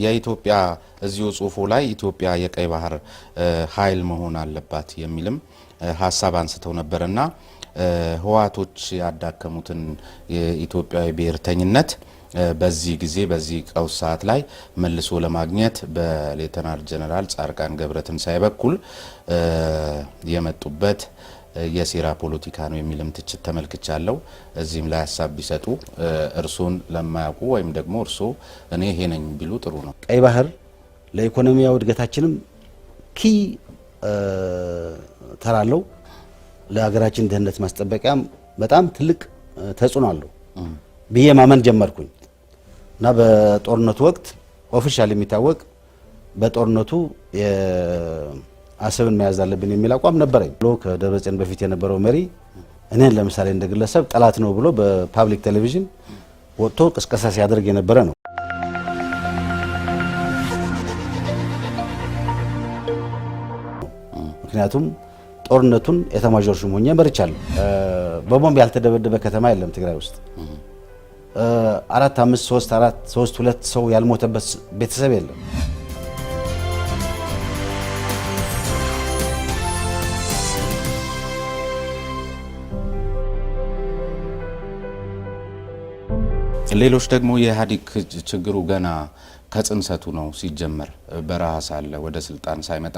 የኢትዮጵያ እዚሁ ጽሁፉ ላይ ኢትዮጵያ የቀይ ባህር ኃይል መሆን አለባት የሚልም ሀሳብ አንስተው ነበርና ህዋቶች ያዳከሙትን የኢትዮጵያዊ ብሔርተኝነት በዚህ ጊዜ በዚህ ቀውስ ሰዓት ላይ መልሶ ለማግኘት በሌተናል ጀነራል ጻድቃን ገብረትንሳኤ በኩል የመጡበት የሴራ ፖለቲካ ነው የሚልም ትችት ተመልክቻለሁ። እዚህም ላይ ሀሳብ ቢሰጡ እርሶን ለማያውቁ ወይም ደግሞ እርሶ እኔ ይሄ ነኝ ቢሉ ጥሩ ነው። ቀይ ባህር ለኢኮኖሚያዊ እድገታችንም ኪ ተራለው ለሀገራችን ደህንነት ማስጠበቂያም በጣም ትልቅ ተጽዕኖ አለው ብዬ ማመን ጀመርኩኝ እና በጦርነቱ ወቅት ኦፊሻል የሚታወቅ በጦርነቱ አሰብን መያዝ አለብን የሚል አቋም ነበረኝ ብሎ ከደብረጽዮን በፊት የነበረው መሪ እኔን ለምሳሌ እንደግለሰብ ጠላት ነው ብሎ በፓብሊክ ቴሌቪዥን ወጥቶ ቅስቀሳ ሲያደርግ የነበረ ነው። ምክንያቱም ጦርነቱን ኤታማዦር ሹም ሆኜ መርቻለሁ። በቦምብ ያልተደበደበ ከተማ የለም ትግራይ ውስጥ 4 5 3 4 3 2 ሰው ያልሞተበት ቤተሰብ የለም። ሌሎች ደግሞ የኢህአዴግ ችግሩ ገና ከጽንሰቱ ነው ሲጀመር በረሃ ሳለ ወደ ስልጣን ሳይመጣ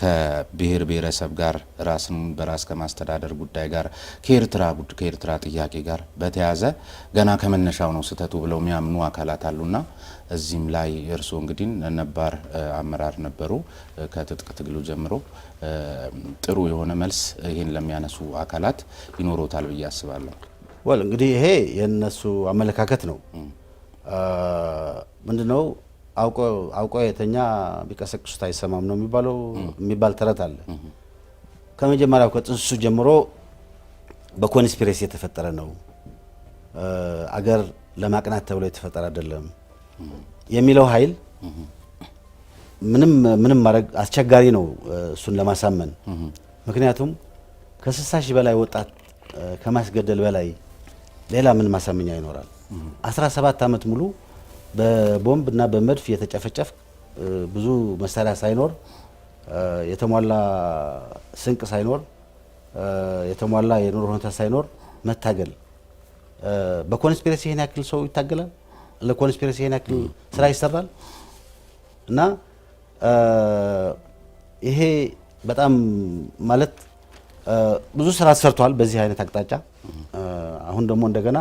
ከብሔር ብሔረሰብ ጋር ራስን በራስ ከማስተዳደር ጉዳይ ጋር ከኤርትራ ጥያቄ ጋር በተያያዘ ገና ከመነሻው ነው ስተቱ ብለው የሚያምኑ አካላት አሉና እዚህም ላይ እርሶ እንግዲህ ነባር አመራር ነበሩ ከትጥቅ ትግሉ ጀምሮ ጥሩ የሆነ መልስ ይሄን ለሚያነሱ አካላት ይኖሮታል ብዬ አስባለሁ። ወል እንግዲህ ይሄ የነሱ አመለካከት ነው። ምንድነው አውቆ የተኛ ቢቀሰቅሱት አይሰማም ነው የሚባል ተረት አለ። ከመጀመሪያው ከጥንሱ ጀምሮ በኮንስፒሬሲ የተፈጠረ ነው፣ አገር ለማቅናት ተብሎ የተፈጠረ አይደለም የሚለው ኃይል ምንም ማድረግ አስቸጋሪ ነው እሱን ለማሳመን። ምክንያቱም ከ60 ሺህ በላይ ወጣት ከማስገደል በላይ ሌላ ምን ማሳመኛ ይኖራል? 17 ዓመት ሙሉ በቦምብ እና በመድፍ የተጨፈጨፍ ብዙ መሳሪያ ሳይኖር የተሟላ ስንቅ ሳይኖር የተሟላ የኑሮ ሁኔታ ሳይኖር መታገል በኮንስፒሬሲ ይሄን ያክል ሰው ይታገላል? ለኮንስፒሬሲ ይሄን ያክል ስራ ይሰራል? እና ይሄ በጣም ማለት ብዙ ስራ ተሰርቷል በዚህ አይነት አቅጣጫ። አሁን ደግሞ እንደገና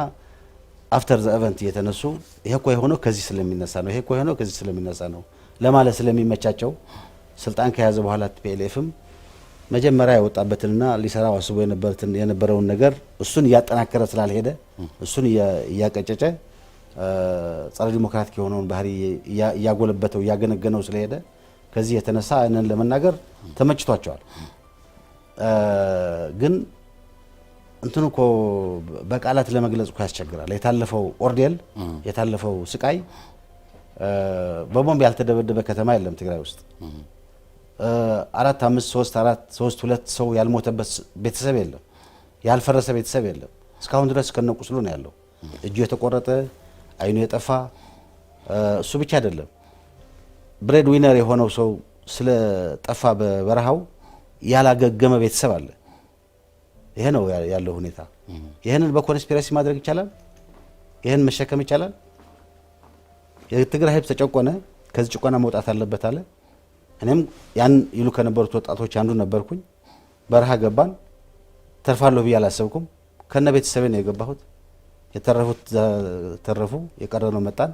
አፍተር ዘ ኢቨንት እየተነሱ ይሄ እኮ የሆነው ከዚህ ስለሚነሳ ነው፣ ይሄ እኮ የሆነው ከዚህ ስለሚነሳ ነው ለማለት ስለሚመቻቸው ስልጣን ከያዘ በኋላ ቲፒኤልኤፍም መጀመሪያ ያወጣበትንና ሊሰራው አስቦ የነበረውን ነገር እሱን እያጠናከረ ስላልሄደ እሱን እያቀጨጨ ጸረ ዲሞክራቲክ የሆነውን ባህሪ እያጎለበተው እያገነገነው ስለሄደ ከዚህ የተነሳ እነን ለመናገር ተመችቷቸዋል። ግን እንትኑ እኮ በቃላት ለመግለጽ እኮ ያስቸግራል። የታለፈው ኦርዴል የታለፈው ስቃይ በቦምብ ያልተደበደበ ከተማ የለም ትግራይ ውስጥ 4 5 3 4 3 2 ሰው ያልሞተበት ቤተሰብ የለም፣ ያልፈረሰ ቤተሰብ የለም። እስካሁን ድረስ ከነቁስሉ ነው ያለው። እጁ የተቆረጠ አይኑ የጠፋ እሱ ብቻ አይደለም፣ ብሬድ ዊነር የሆነው ሰው ስለ ጠፋ በበረሃው ያላገገመ ቤተሰብ አለ። ይሄ ነው ያለው ሁኔታ። ይሄንን በኮንስፒሬሲ ማድረግ ይቻላል? ይሄን መሸከም ይቻላል? የትግራይ ህዝብ ተጨቆነ፣ ከዚህ ጭቆና መውጣት አለበት አለ። እኔም ያን ይሉ ከነበሩት ወጣቶች አንዱ ነበርኩኝ። በረሃ ገባን። ተርፋለሁ ብዬ አላሰብኩም። ከነ ቤተሰቤ ነው የገባሁት። የተረፉት ተረፉ፣ የቀረነው መጣን።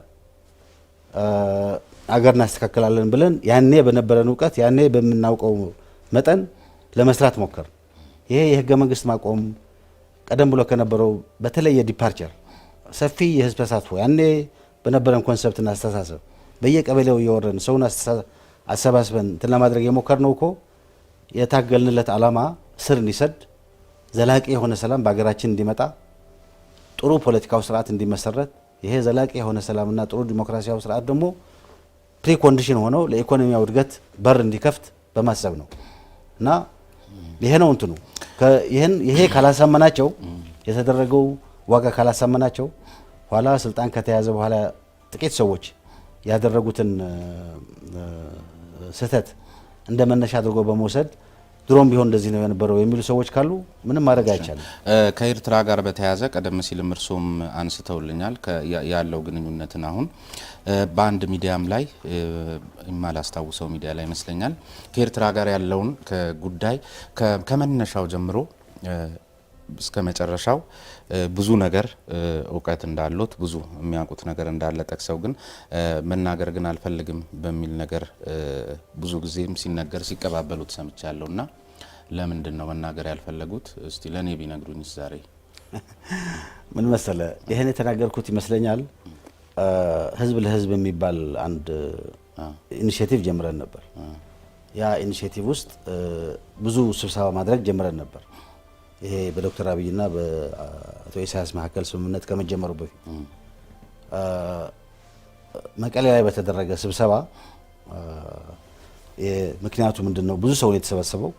አገር እናስተካክላለን ብለን ያኔ በነበረን እውቀት ያኔ በምናውቀው መጠን ለመስራት ሞከር። ይሄ የህገ መንግስት ማቆም ቀደም ብሎ ከነበረው በተለየ ዲፓርቸር ሰፊ የህዝብ ተሳትፎ ያኔ በነበረን ኮንሰፕትና አስተሳሰብ በየቀበሌው እየወረን ሰውን አሰባስበን እንትን ለማድረግ የሞከርነው እኮ የታገልንለት ዓላማ ስር እንዲሰድ ዘላቂ የሆነ ሰላም በአገራችን እንዲመጣ ጥሩ ፖለቲካዊ ስርዓት እንዲመሰረት ይሄ ዘላቂ የሆነ ሰላምና ጥሩ ዲሞክራሲያዊ ስርዓት ደግሞ ፕሪኮንዲሽን ሆኖ ለኢኮኖሚያዊ እድገት በር እንዲከፍት በማሰብ ነው። እና ይሄ ነው እንትኑ ይሄ ካላሳመናቸው የተደረገው ዋጋ ካላሳመናቸው ኋላ ስልጣን ከተያዘ በኋላ ጥቂት ሰዎች ያደረጉትን ስህተት እንደ መነሻ አድርጎ በመውሰድ ድሮም ቢሆን እንደዚህ ነው የነበረው የሚሉ ሰዎች ካሉ ምንም ማድረግ አይቻልም። ከኤርትራ ጋር በተያያዘ ቀደም ሲልም እርሶም አንስተውልኛል ያለው ግንኙነትን አሁን በአንድ ሚዲያም ላይ የማላስታውሰው ሚዲያ ላይ ይመስለኛል ከኤርትራ ጋር ያለውን ጉዳይ ከመነሻው ጀምሮ እስከ መጨረሻው ብዙ ነገር እውቀት እንዳሉት ብዙ የሚያውቁት ነገር እንዳለ ጠቅሰው ግን መናገር ግን አልፈልግም በሚል ነገር ብዙ ጊዜም ሲነገር ሲቀባበሉት ሰምቻለሁና ለምንድን ነው መናገር ያልፈለጉት? እስቲ ለኔ ቢነግሩኝ ዛሬ። ምን መሰለ ይሄን የተናገርኩት ይመስለኛል ህዝብ ለህዝብ የሚባል አንድ ኢኒሼቲቭ ጀምረን ነበር። ያ ኢኒሼቲቭ ውስጥ ብዙ ስብሰባ ማድረግ ጀምረን ነበር። ይሄ በዶክተር አብይና በአቶ ኢሳያስ መካከል ስምምነት ከመጀመሩ በፊት መቀሌ ላይ በተደረገ ስብሰባ ምክንያቱ ምንድነው? ብዙ ሰው የተሰበሰበው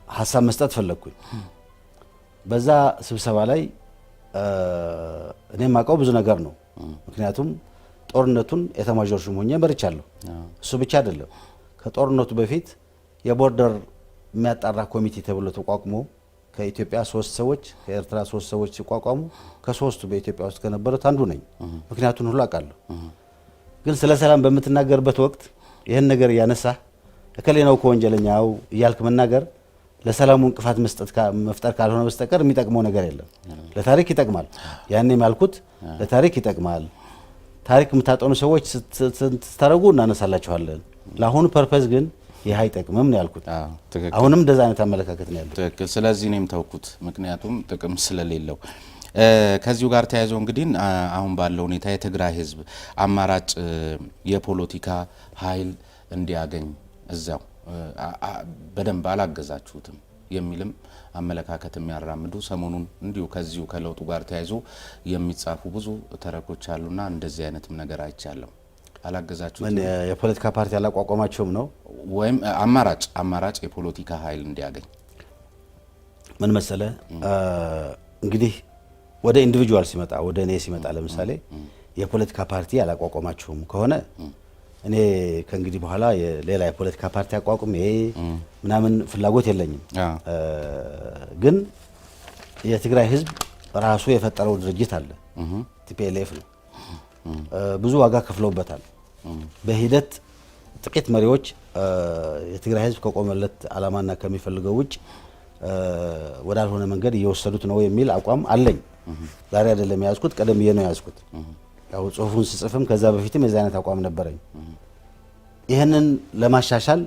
ሀሳብ መስጠት ፈለግኩኝ። በዛ ስብሰባ ላይ እኔም ማውቀው ብዙ ነገር ነው። ምክንያቱም ጦርነቱን ኤታማዦር ሹም ሆኜ መርቻለሁ። እሱ ብቻ አይደለም፣ ከጦርነቱ በፊት የቦርደር የሚያጣራ ኮሚቴ ተብሎ ተቋቁሞ ከኢትዮጵያ 3 ሰዎች ከኤርትራ 3 ሰዎች ሲቋቋሙ ከ3ቱ በኢትዮጵያ ውስጥ ከነበሩት አንዱ ነኝ። ምክንያቱን ሁሉ አውቃለሁ። ግን ስለ ሰላም በምትናገርበት ወቅት ይህን ነገር እያነሳህ እከሌ ነው ከወንጀለኛው እያልክ መናገር ለሰላሙ እንቅፋት መፍጠር ካልሆነ በስተቀር የሚጠቅመው ነገር የለም። ለታሪክ ይጠቅማል። ያኔም ያልኩት ለታሪክ ይጠቅማል። ታሪክ የምታጠኑ ሰዎች ስታረጉ እናነሳላችኋለን። ለአሁኑ ፐርፐዝ ግን ይህ አይጠቅምም ነው ያልኩት። አሁንም እንደዛ አይነት አመለካከት ነው ያለው። ትክክል። ስለዚህ እኔም ተውኩት፣ ምክንያቱም ጥቅም ስለሌለው። ከዚሁ ጋር ተያይዞ እንግዲህ አሁን ባለው ሁኔታ የትግራይ ህዝብ አማራጭ የፖለቲካ ኃይል እንዲያገኝ እዛው በደንብ አላገዛችሁትም የሚልም አመለካከት የሚያራምዱ ሰሞኑን እንዲሁ ከዚሁ ከለውጡ ጋር ተያይዞ የሚጻፉ ብዙ ተረኮች አሉና እንደዚህ አይነትም ነገር አይቻለሁ። አላገዛችሁትም? ምን የፖለቲካ ፓርቲ አላቋቋማችሁም ነው? ወይም አማራጭ የፖለቲካ ኃይል እንዲያገኝ ምን መሰለ እንግዲህ ወደ ኢንዲቪጁዋል ሲመጣ ወደ እኔ ሲመጣ ለምሳሌ የፖለቲካ ፓርቲ አላቋቋማችሁም ከሆነ እኔ ከእንግዲህ በኋላ ሌላ የፖለቲካ ፓርቲ አቋቁም ይሄ ምናምን ፍላጎት የለኝም። ግን የትግራይ ህዝብ ራሱ የፈጠረው ድርጅት አለ፣ ቲፒኤልኤፍ ነው። ብዙ ዋጋ ከፍለውበታል። በሂደት ጥቂት መሪዎች የትግራይ ህዝብ ከቆመለት ዓላማና ከሚፈልገው ውጭ ወዳልሆነ መንገድ እየወሰዱት ነው የሚል አቋም አለኝ። ዛሬ አይደለም ያዝኩት፣ ቀደም ብዬ ነው ያዝኩት። ያው ጽሁፉን ስጽፍም ከዛ በፊትም የዛ አይነት አቋም ነበረኝ። ይህንን ለማሻሻል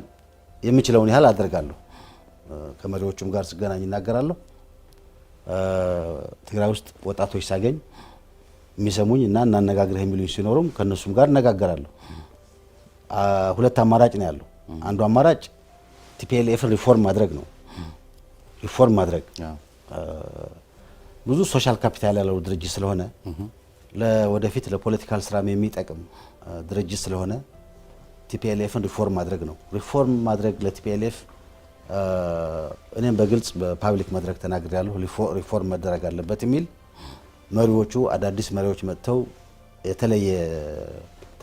የምችለውን ያህል አደርጋለሁ። ከመሪዎቹም ጋር ስገናኝ እናገራለሁ። ትግራይ ውስጥ ወጣቶች ሳገኝ የሚሰሙኝ እና እናነጋግረህ የሚሉኝ ሲኖሩም ከነሱም ጋር እነጋገራለሁ። ሁለት አማራጭ ነው ያለው። አንዱ አማራጭ ቲፒኤልኤፍን ሪፎርም ማድረግ ነው። ሪፎርም ማድረግ ብዙ ሶሻል ካፒታል ያለው ድርጅት ስለሆነ ለወደፊት ለፖለቲካል ስራም የሚጠቅም ድርጅት ስለሆነ ቲፒኤልኤፍን ሪፎርም ማድረግ ነው። ሪፎርም ማድረግ ለቲፒኤልኤፍ እኔም በግልጽ በፓብሊክ መድረክ ተናግሬያለሁ። ሪፎርም መደረግ አለበት የሚል መሪዎቹ አዳዲስ መሪዎች መጥተው የተለየ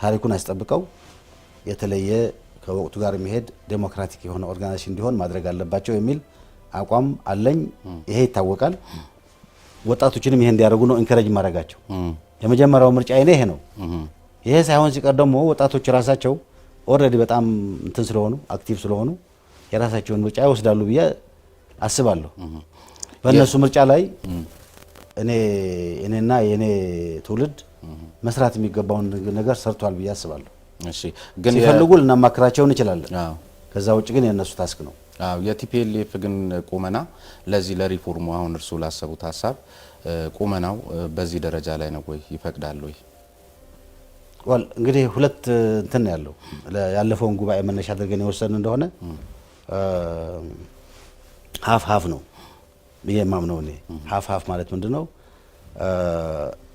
ታሪኩን አስጠብቀው የተለየ ከወቅቱ ጋር የሚሄድ ዴሞክራቲክ የሆነ ኦርጋናይዜሽን እንዲሆን ማድረግ አለባቸው የሚል አቋም አለኝ። ይሄ ይታወቃል። ወጣቶችንም ይሄ እንዲያደርጉ ነው ኢንከሬጅ ማድረጋቸው። የመጀመሪያው ምርጫ ይሄ ነው። ይሄ ሳይሆን ሲቀር ደግሞ ወጣቶች ራሳቸው ኦልሬዲ በጣም እንትን ስለሆኑ አክቲቭ ስለሆኑ የራሳቸውን ምርጫ ይወስዳሉ ብዬ አስባለሁ። በእነሱ ምርጫ ላይ እኔና የኔ ትውልድ መስራት የሚገባውን ነገር ሰርቷል ብዬ አስባለሁ። እሺ፣ ግን ሲፈልጉ ልናማክራቸው እንችላለን። ከዛ ውጭ ግን የነሱ ታስክ ነው። የቲፒኤልኤፍ ግን ቁመና ለዚህ ለሪፎርሙ አሁን እርሱ ላሰቡት ሀሳብ ቁመናው በዚህ ደረጃ ላይ ነው ወይ ይፈቅዳል ወይ? ወል እንግዲህ ሁለት እንትን ያለው ያለፈውን ጉባኤ መነሻ አድርገን የወሰን እንደሆነ ሀፍ ነው ብዬ የማምነው እኔ። ሀፍ ማለት ምንድነው?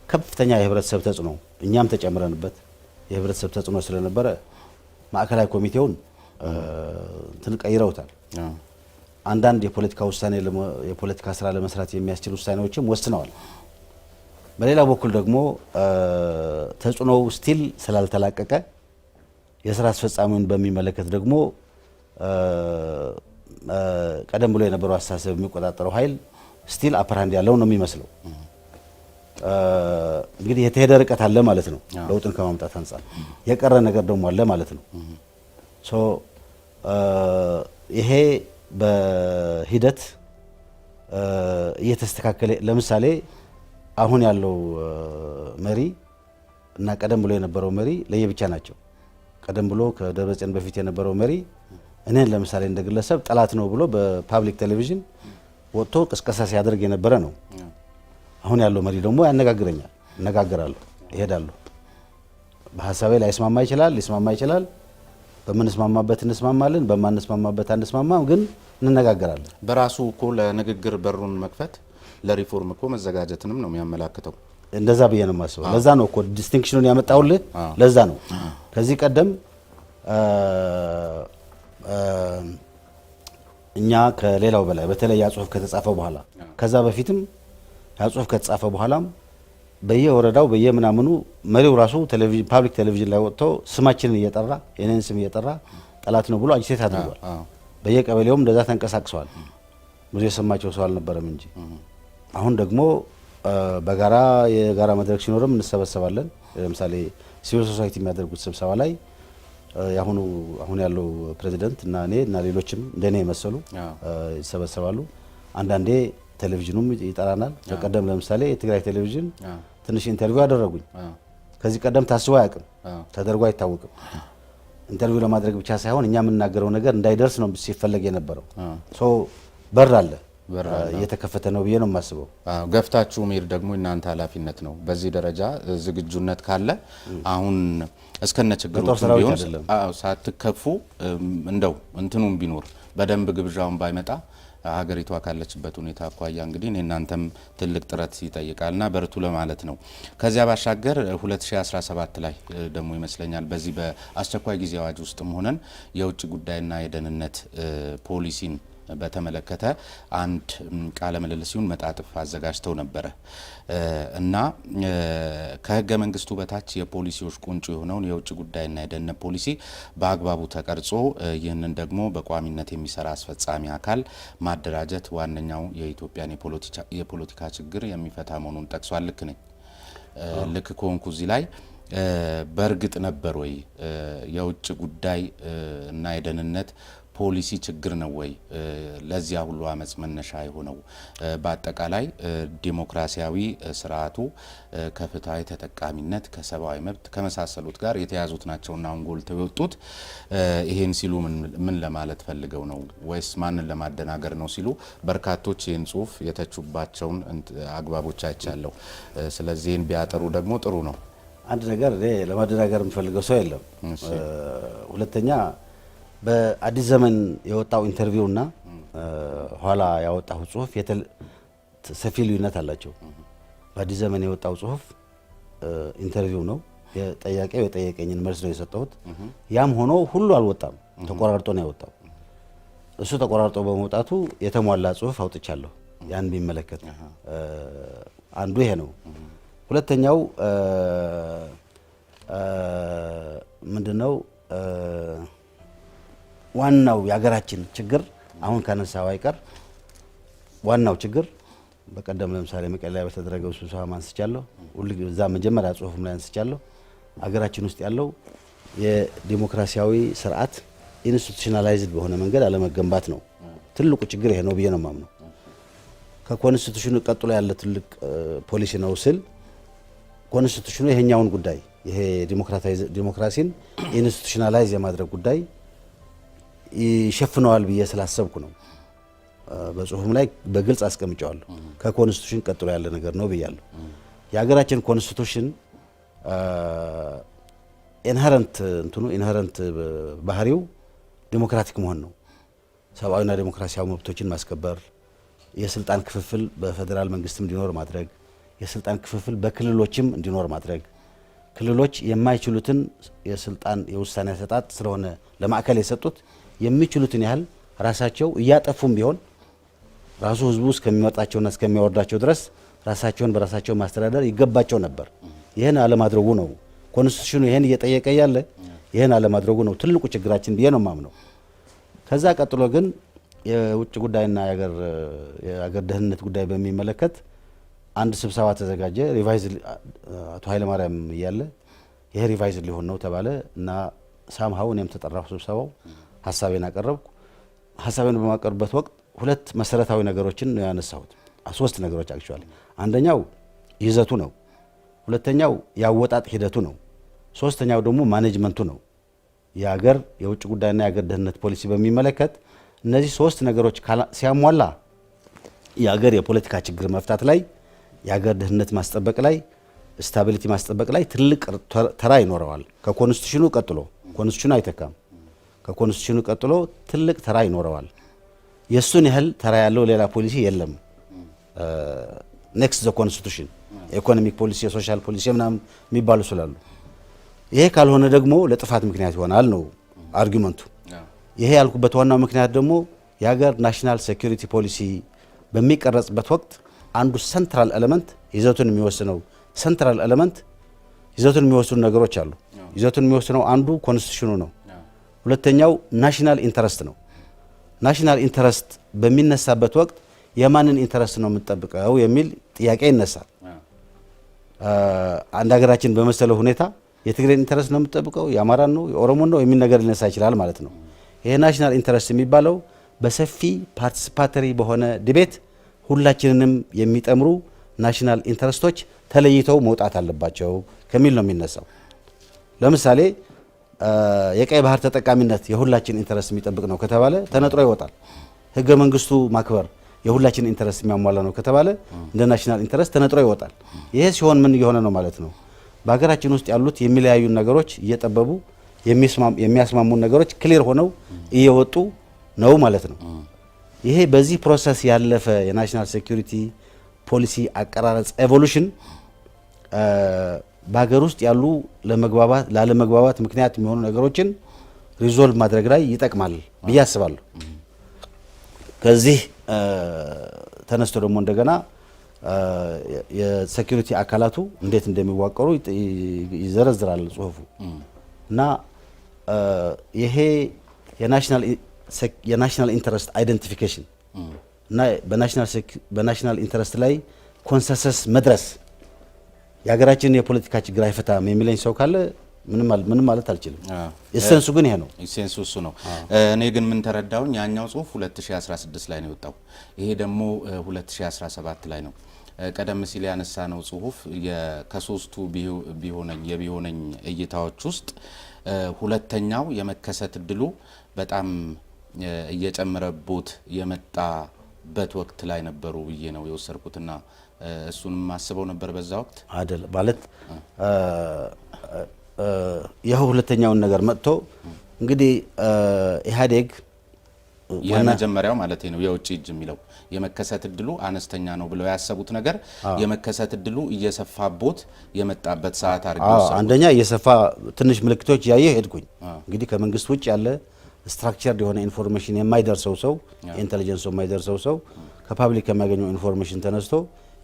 ከፍተኛ የህብረተሰብ ተጽዕኖ እኛም ተጨምረንበት የህብረተሰብ ተጽዕኖ ስለነበረ ማዕከላዊ ኮሚቴውን እንትን ቀይረውታል። አንዳንድ የፖለቲካ ውሳኔ የፖለቲካ ስራ ለመስራት የሚያስችል ውሳኔዎችም ወስነዋል። በሌላ በኩል ደግሞ ተጽዕኖው ስቲል ስላልተላቀቀ የስራ አስፈጻሚውን በሚመለከት ደግሞ ቀደም ብሎ የነበረው አስተሳሰብ የሚቆጣጠረው ኃይል ስቲል አፐራንድ ያለው ነው የሚመስለው። እንግዲህ የተሄደ ርቀት አለ ማለት ነው ለውጥን ከማምጣት አንጻር፣ የቀረ ነገር ደግሞ አለ ማለት ነው። ሶ ይሄ በሂደት እየተስተካከለ ለምሳሌ አሁን ያለው መሪ እና ቀደም ብሎ የነበረው መሪ ለየብቻ ናቸው። ቀደም ብሎ ከደብረጽዮን በፊት የነበረው መሪ እኔን ለምሳሌ እንደ ግለሰብ ጠላት ነው ብሎ በፓብሊክ ቴሌቪዥን ወጥቶ ቅስቀሳ ሲያደርግ የነበረ ነው። አሁን ያለው መሪ ደግሞ ያነጋግረኛል፣ እነጋገራለሁ፣ እሄዳለሁ። በሀሳቤ ላይስማማ ይችላል፣ ሊስማማ ይችላል። በምንስማማበት እንስማማለን፣ በማንስማማበት አንስማማም፣ ግን እንነጋገራለን። በራሱ እኮ ለንግግር በሩን መክፈት ለሪፎርም እኮ መዘጋጀትንም ነው የሚያመላክተው። እንደዛ ብዬ ነው የማስበው። ለዛ ነው እኮ ዲስቲንክሽኑን ያመጣውልህ። ለዛ ነው ከዚህ ቀደም እኛ ከሌላው በላይ በተለይ ያ ጽሁፍ ከተጻፈ በኋላ ከዛ በፊትም ያ ጽሁፍ ከተጻፈ በኋላም በየወረዳው በየምናምኑ መሪው ራሱ ቴሌቪዥን ፓብሊክ ቴሌቪዥን ላይ ወጥቶ ስማችንን እየጠራ የኔን ስም እየጠራ ጠላት ነው ብሎ አጂቴት አድርጓል። በየቀበሌውም እንደዛ ተንቀሳቅሰዋል። ብዙ የሰማቸው ሰው አልነበረም እንጂ አሁን ደግሞ በጋራ የጋራ መድረክ ሲኖርም እንሰበሰባለን። ለምሳሌ ሲቪል ሶሳይቲ የሚያደርጉት ስብሰባ ላይ አሁን ያለው ፕሬዚደንት እና እኔ እና ሌሎችም እንደኔ የመሰሉ ይሰበሰባሉ። አንዳንዴ ቴሌቪዥኑም ይጠራናል። በቀደም ለምሳሌ የትግራይ ቴሌቪዥን ትንሽ ኢንተርቪው አደረጉኝ። ከዚህ ቀደም ታስቦ አያውቅም፣ ተደርጎ አይታወቅም። ኢንተርቪው ለማድረግ ብቻ ሳይሆን እኛ የምናገረው ነገር እንዳይደርስ ነው ሲፈለግ የነበረው። ሶ በር አለ እየተከፈተ ነው ብዬ ነው የማስበው። ገፍታችሁ መሄድ ደግሞ እናንተ ኃላፊነት ነው። በዚህ ደረጃ ዝግጁነት ካለ አሁን እስከነ ችግሩ ቢሆን ሳትከፉ እንደው እንትኑም ቢኖር በደንብ ግብዣውን ባይመጣ ሀገሪቷ ካለችበት ሁኔታ አኳያ እንግዲህ እናንተም ትልቅ ጥረት ይጠይቃልና በርቱ ለማለት ነው። ከዚያ ባሻገር 2017 ላይ ደግሞ ይመስለኛል በዚህ በአስቸኳይ ጊዜ አዋጅ ውስጥም ሆነን የውጭ ጉዳይና የደህንነት ፖሊሲን በተመለከተ አንድ ቃለ ምልልሱን መጣጥፍ አዘጋጅተው ነበረ እና ከህገ መንግስቱ በታች የፖሊሲዎች ቁንጮ የሆነውን የውጭ ጉዳይና የደህንነት ፖሊሲ በአግባቡ ተቀርጾ ይህንን ደግሞ በቋሚነት የሚሰራ አስፈጻሚ አካል ማደራጀት ዋነኛው የኢትዮጵያን የፖለቲካ ችግር የሚፈታ መሆኑን ጠቅሷል። ልክ ነኝ? ልክ ከሆንኩ እዚህ ላይ በእርግጥ ነበር ወይ የውጭ ጉዳይ እና የደህንነት ፖሊሲ ችግር ነው ወይ ለዚያ ሁሉ አመጽ መነሻ የሆነው? በአጠቃላይ ዲሞክራሲያዊ ስርዓቱ ከፍትሃዊ ተጠቃሚነት ከሰብአዊ መብት ከመሳሰሉት ጋር የተያዙት ናቸውና አሁን ጎልተው የወጡት ይሄን ሲሉ ምን ለማለት ፈልገው ነው ወይስ ማንን ለማደናገር ነው ሲሉ በርካቶች ይህን ጽሁፍ የተቹባቸውን አግባቦች አይቻለሁ። ስለዚህ ይህን ቢያጠሩ ደግሞ ጥሩ ነው። አንድ ነገር እኔ ለማደናገር የምፈልገው ሰው የለም። ሁለተኛ በአዲስ ዘመን የወጣው ኢንተርቪው እና ኋላ ያወጣው ጽሁፍ ሰፊ ልዩነት አላቸው። በአዲስ ዘመን የወጣው ጽሁፍ ኢንተርቪው ነው። የጠያቄው የጠየቀኝን መልስ ነው የሰጠሁት። ያም ሆኖ ሁሉ አልወጣም፣ ተቆራርጦ ነው የወጣው። እሱ ተቆራርጦ በመውጣቱ የተሟላ ጽሁፍ አውጥቻለሁ። ያን ቢመለከት አንዱ ይሄ ነው። ሁለተኛው ምንድነው ዋናው የሀገራችን ችግር አሁን ካነሳው አይቀር ዋናው ችግር በቀደም ለምሳሌ መቀሌ ላይ በተደረገው ስብሰባ አንስቻለሁ። እዛ መጀመሪያ ጽሁፍም ላይ አንስቻለሁ። ሀገራችን ውስጥ ያለው የዲሞክራሲያዊ ስርዓት ኢንስቲቱሽናላይዝድ በሆነ መንገድ አለመገንባት ነው። ትልቁ ችግር ይሄ ነው ብዬ ነው የማምነው። ከኮንስቲቱሽኑ ቀጥሎ ያለ ትልቅ ፖሊሲ ነው ስል ኮንስቲቱሽኑ ይሄኛውን ጉዳይ ይሄ ዲሞክራሲን ኢንስቲቱሽናላይዝ የማድረግ ጉዳይ ይሸፍነዋል ብዬ ስላሰብኩ ነው። በጽሁፍም ላይ በግልጽ አስቀምጨዋለሁ። ከኮንስቲቱሽን ቀጥሎ ያለ ነገር ነው ብያለሁ። የሀገራችን ኮንስቲቱሽን ኢንሄረንት ባህሪው ዲሞክራቲክ መሆን ነው። ሰብአዊና ዲሞክራሲያዊ መብቶችን ማስከበር፣ የስልጣን ክፍፍል በፌዴራል መንግስትም እንዲኖር ማድረግ፣ የስልጣን ክፍፍል በክልሎችም እንዲኖር ማድረግ፣ ክልሎች የማይችሉትን የስልጣን የውሳኔ አሰጣጥ ስለሆነ ለማዕከል የሰጡት የሚችሉትን ያህል ራሳቸው እያጠፉም ቢሆን ራሱ ህዝቡ እስከሚመጣቸውና እስከሚያወርዳቸው ድረስ ራሳቸውን በራሳቸው ማስተዳደር ይገባቸው ነበር። ይሄን አለማድረጉ ነው ኮንስቲቱሽኑ ይሄን እየጠየቀ ያለ ይሄን አለማድረጉ ነው ትልቁ ችግራችን ብዬ ነው ማምነው። ከዛ ቀጥሎ ግን የውጭ ጉዳይና የአገር ደህንነት ጉዳይ በሚመለከት አንድ ስብሰባ ተዘጋጀ። ሪቫይዝ አቶ ኃይለ ማርያም እያለ ይሄ ሪቫይዝ ሊሆን ነው ተባለ እና ሳምሃው እኔም ተጠራሁ ስብሰባው። ሀሳቤን አቀረብኩ። ሀሳቤን በማቀርብበት ወቅት ሁለት መሰረታዊ ነገሮችን ነው ያነሳሁት። ሶስት ነገሮች አክቹአሊ፣ አንደኛው ይዘቱ ነው፣ ሁለተኛው ያወጣጥ ሂደቱ ነው፣ ሶስተኛው ደግሞ ማኔጅመንቱ ነው። የሀገር የውጭ ጉዳይና የሀገር ደህንነት ፖሊሲ በሚመለከት እነዚህ ሶስት ነገሮች ሲያሟላ የሀገር የፖለቲካ ችግር መፍታት ላይ፣ የሀገር ደህንነት ማስጠበቅ ላይ፣ ስታቢሊቲ ማስጠበቅ ላይ ትልቅ ተራ ይኖረዋል። ከኮንስቲቱሽኑ ቀጥሎ ኮንስቲቱሽኑ አይተካም። ከኮንስቲቱሽኑ ቀጥሎ ትልቅ ተራ ይኖረዋል። የሱን ያህል ተራ ያለው ሌላ ፖሊሲ የለም። ኔክስት ዘ ኮንስቲቱሽን ኢኮኖሚክ ፖሊሲ፣ የሶሻል ፖሊሲ ምናምን የሚባሉ ስላሉ ይሄ ካልሆነ ደግሞ ለጥፋት ምክንያት ይሆናል ነው አርጊመንቱ። ይሄ ያልኩበት ዋናው ምክንያት ደግሞ የሀገር ናሽናል ሴኩሪቲ ፖሊሲ በሚቀረጽበት ወቅት አንዱ ሰንትራል ኤሌመንት ይዘቱን የሚወስነው ሰንትራል ኤሌመንት ይዘቱን የሚወስኑ ነገሮች አሉ። ይዘቱን የሚወስነው አንዱ ኮንስቲቱሽኑ ነው። ሁለተኛው ናሽናል ኢንተረስት ነው። ናሽናል ኢንተረስት በሚነሳበት ወቅት የማንን ኢንተረስት ነው የምንጠብቀው የሚል ጥያቄ ይነሳል። አንድ ሀገራችን በመሰለው ሁኔታ የትግሬን ኢንተረስት ነው የምንጠብቀው፣ የአማራን ነው፣ የኦሮሞን ነው የሚል ነገር ሊነሳ ይችላል ማለት ነው። ይሄ ናሽናል ኢንተረስት የሚባለው በሰፊ ፓርቲሲፓተሪ በሆነ ዲቤት ሁላችንንም የሚጠምሩ ናሽናል ኢንተረስቶች ተለይተው መውጣት አለባቸው ከሚል ነው የሚነሳው። ለምሳሌ የቀይ ባህር ተጠቃሚነት የሁላችን ኢንተረስት የሚጠብቅ ነው ከተባለ ተነጥሮ ይወጣል። ህገ መንግስቱ ማክበር የሁላችን ኢንተረስት የሚያሟላ ነው ከተባለ እንደ ናሽናል ኢንተረስት ተነጥሮ ይወጣል። ይሄ ሲሆን ምን እየሆነ ነው ማለት ነው? በሀገራችን ውስጥ ያሉት የሚለያዩ ነገሮች እየጠበቡ የሚያስማሙን ነገሮች ክሊር ሆነው እየወጡ ነው ማለት ነው። ይሄ በዚህ ፕሮሰስ ያለፈ የናሽናል ሴኩሪቲ ፖሊሲ አቀራረጽ ኤቮሉሽን በሀገር ውስጥ ያሉ ላለመግባባት ምክንያት የሚሆኑ ነገሮችን ሪዞልቭ ማድረግ ላይ ይጠቅማል ብዬ አስባለሁ። ከዚህ ተነስቶ ደግሞ እንደገና የሴኩሪቲ አካላቱ እንዴት እንደሚዋቀሩ ይዘረዝራል ጽሁፉ እና ይሄ የናሽናል ኢንተረስት አይደንቲፊኬሽን እና በናሽናል ኢንተረስት ላይ ኮንሰንሰስ መድረስ የሀገራችንን የፖለቲካ ችግር አይፈታም የሚለኝ ሰው ካለ ምንም ማለት አልችልም። ኢሴንሱ ግን ይሄ ነው። ኢሴንሱ እሱ ነው። እኔ ግን ምን ተረዳውኝ ያኛው ጽሁፍ 2016 ላይ ነው የወጣው፣ ይሄ ደግሞ 2017 ላይ ነው። ቀደም ሲል ያነሳ ነው ጽሁፍ ከሶስቱ የቢሆነኝ እይታዎች ውስጥ ሁለተኛው የመከሰት እድሉ በጣም እየጨመረቦት የመጣበት ወቅት ላይ ነበሩ ብዬ ነው የወሰድኩትና እሱንም ማስበው ነበር በዛ ወቅት አይደል ማለት ይሄው ሁለተኛውን ነገር መጥቶ እንግዲህ ኢህአዴግ የመጀመሪያው ማለት ነው የውጭ እጅ የሚለው የመከሰት እድሉ አነስተኛ ነው ብለው ያሰቡት ነገር የመከሰት እድሉ እየሰፋቦት የመጣበት ሰዓት አድርገው አንደኛ እየሰፋ ትንሽ ምልክቶች ያየ ሄድኩኝ። እንግዲህ ከመንግስት ውጭ ያለ ስትራክቸርድ የሆነ ኢንፎርሜሽን የማይደርሰው ሰው ኢንተለጀንስ የማይደርሰው ሰው ከፓብሊክ የሚያገኘው ኢንፎርሜሽን ተነስቶ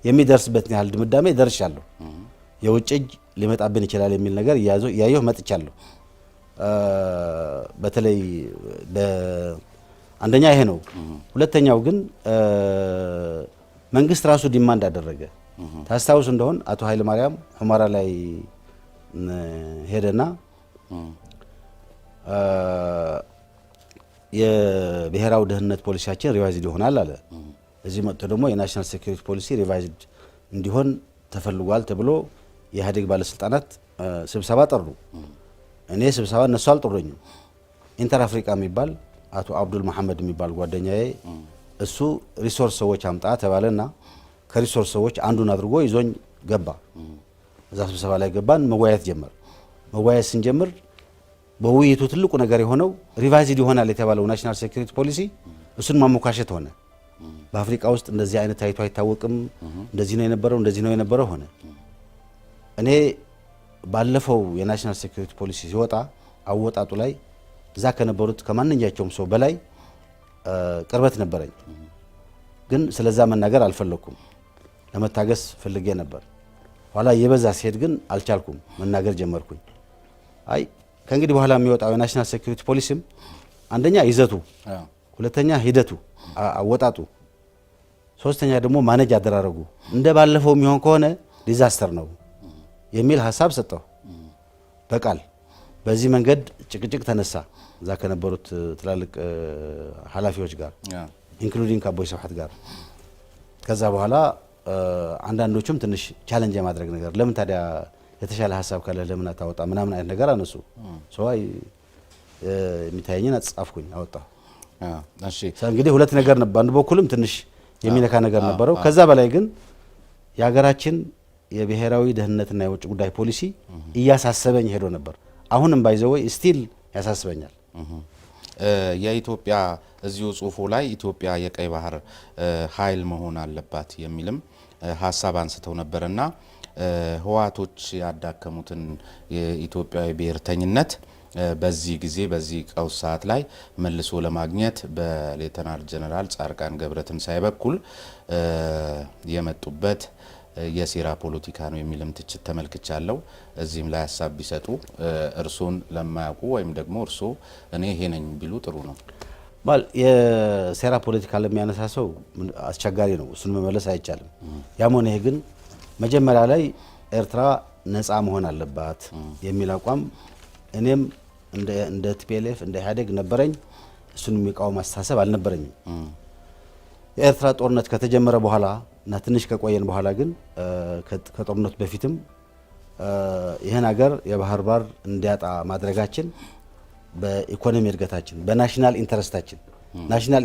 የሚደርስበት ያህል ድምዳሜ ደርሻለሁ። የውጭ እጅ ሊመጣብን ይችላል የሚል ነገር ያየሁ መጥቻለሁ። በተለይ አንደኛ ይሄ ነው። ሁለተኛው ግን መንግስት ራሱ ዲማንድ አደረገ። ታስታውስ እንደሆን አቶ ኃይለ ማርያም ሁመራ ላይ ሄደና የብሔራዊ ደህንነት ፖሊሲያችን ሪቫይዝድ ይሆናል አለ። እዚህ መጥቶ ደግሞ የናሽናል ሴኩሪቲ ፖሊሲ ሪቫይዝድ እንዲሆን ተፈልጓል ተብሎ የኢህአዴግ ባለስልጣናት ስብሰባ ጠሩ። እኔ ስብሰባ እነሱ አልጠሩኝም። ኢንተር አፍሪካ የሚባል አቶ አብዱል መሐመድ የሚባል ጓደኛዬ እሱ ሪሶርስ ሰዎች አምጣ ተባለና ከሪሶርስ ሰዎች አንዱን አድርጎ ይዞኝ ገባ። እዛ ስብሰባ ላይ ገባን። መወያየት ጀመር። መወያየት ስንጀምር በውይይቱ ትልቁ ነገር የሆነው ሪቫይዝድ ይሆናል የተባለው ናሽናል ሴኩሪቲ ፖሊሲ እሱን ማሞካሸት ሆነ። በአፍሪካ ውስጥ እንደዚህ አይነት ታይቶ አይታወቅም፣ እንደዚህ ነው የነበረው ሆነ። እኔ ባለፈው የናሽናል ሴኩሪቲ ፖሊሲ ሲወጣ አወጣጡ ላይ እዛ ከነበሩት ከማንኛቸውም ሰው በላይ ቅርበት ነበረኝ፣ ግን ስለዛ መናገር አልፈለኩም። ለመታገስ ፈልጌ ነበር። ኋላ የበዛ ሲሄድ ግን አልቻልኩም፣ መናገር ጀመርኩኝ። አይ ከእንግዲህ በኋላ የሚወጣው የናሽናል ሴኩሪቲ ፖሊሲም አንደኛ ይዘቱ፣ ሁለተኛ ሂደቱ አወጣጡ፣ ሶስተኛ ደግሞ ማኔጅ አደራረጉ እንደ ባለፈው የሚሆን ከሆነ ዲዛስተር ነው የሚል ሀሳብ ሰጠሁ በቃል። በዚህ መንገድ ጭቅጭቅ ተነሳ እዛ ከነበሩት ትላልቅ ኃላፊዎች ጋር ኢንክሉዲንግ ከአቦይ ስብሐት ጋር። ከዛ በኋላ አንዳንዶቹም ትንሽ ቻሌንጅ የማድረግ ነገር ለምን ታዲያ የተሻለ ሀሳብ ካለ ለምን አታወጣ ምናምን አይነት ነገር አነሱ። ሰዋይ የሚታየኝን አጻፍኩኝ አወጣሁ። እሺ እንግዲህ ሁለት ነገር ነበር። በአንድ በኩልም ትንሽ የሚነካ ነገር ነበረው። ከዛ በላይ ግን የሀገራችን የብሔራዊ ደህንነትና የውጭ ጉዳይ ፖሊሲ እያሳሰበኝ ሄዶ ነበር። አሁንም ባይዘወይ ስቲል ያሳስበኛል። የኢትዮጵያ እዚሁ ጽሁፉ ላይ ኢትዮጵያ የቀይ ባህር ኃይል መሆን አለባት የሚልም ሀሳብ አንስተው ነበርና ህወሓቶች ያዳከሙትን የኢትዮጵያዊ ብሔርተኝነት በዚህ ጊዜ በዚህ ቀውስ ሰዓት ላይ መልሶ ለማግኘት በሌተናል ጀነራል ጻድቃን ገብረትንሳኤ በኩል የመጡበት የሴራ ፖለቲካ ነው የሚልም ትችት ተመልክቻለሁ። እዚህም ላይ ሀሳብ ቢሰጡ እርሶን ለማያውቁ ወይም ደግሞ እርሶ እኔ ይሄ ነኝ ቢሉ ጥሩ ነው። የሴራ ፖለቲካ ለሚያነሳ ሰው አስቸጋሪ ነው፣ እሱን መመለስ አይቻልም። ያም ሆነ ይሄ ግን መጀመሪያ ላይ ኤርትራ ነፃ መሆን አለባት የሚል አቋም እኔም እንደ ቲፒኤልኤፍ እንደ ኢህአዴግ ነበረኝ። እሱን የሚቃወም አስተሳሰብ አልነበረኝም። የኤርትራ ጦርነት ከተጀመረ በኋላ እና ትንሽ ከቆየን በኋላ ግን ከጦርነቱ በፊትም ይህን ሀገር የባህር በር እንዲያጣ ማድረጋችን በኢኮኖሚ እድገታችን በናሽናል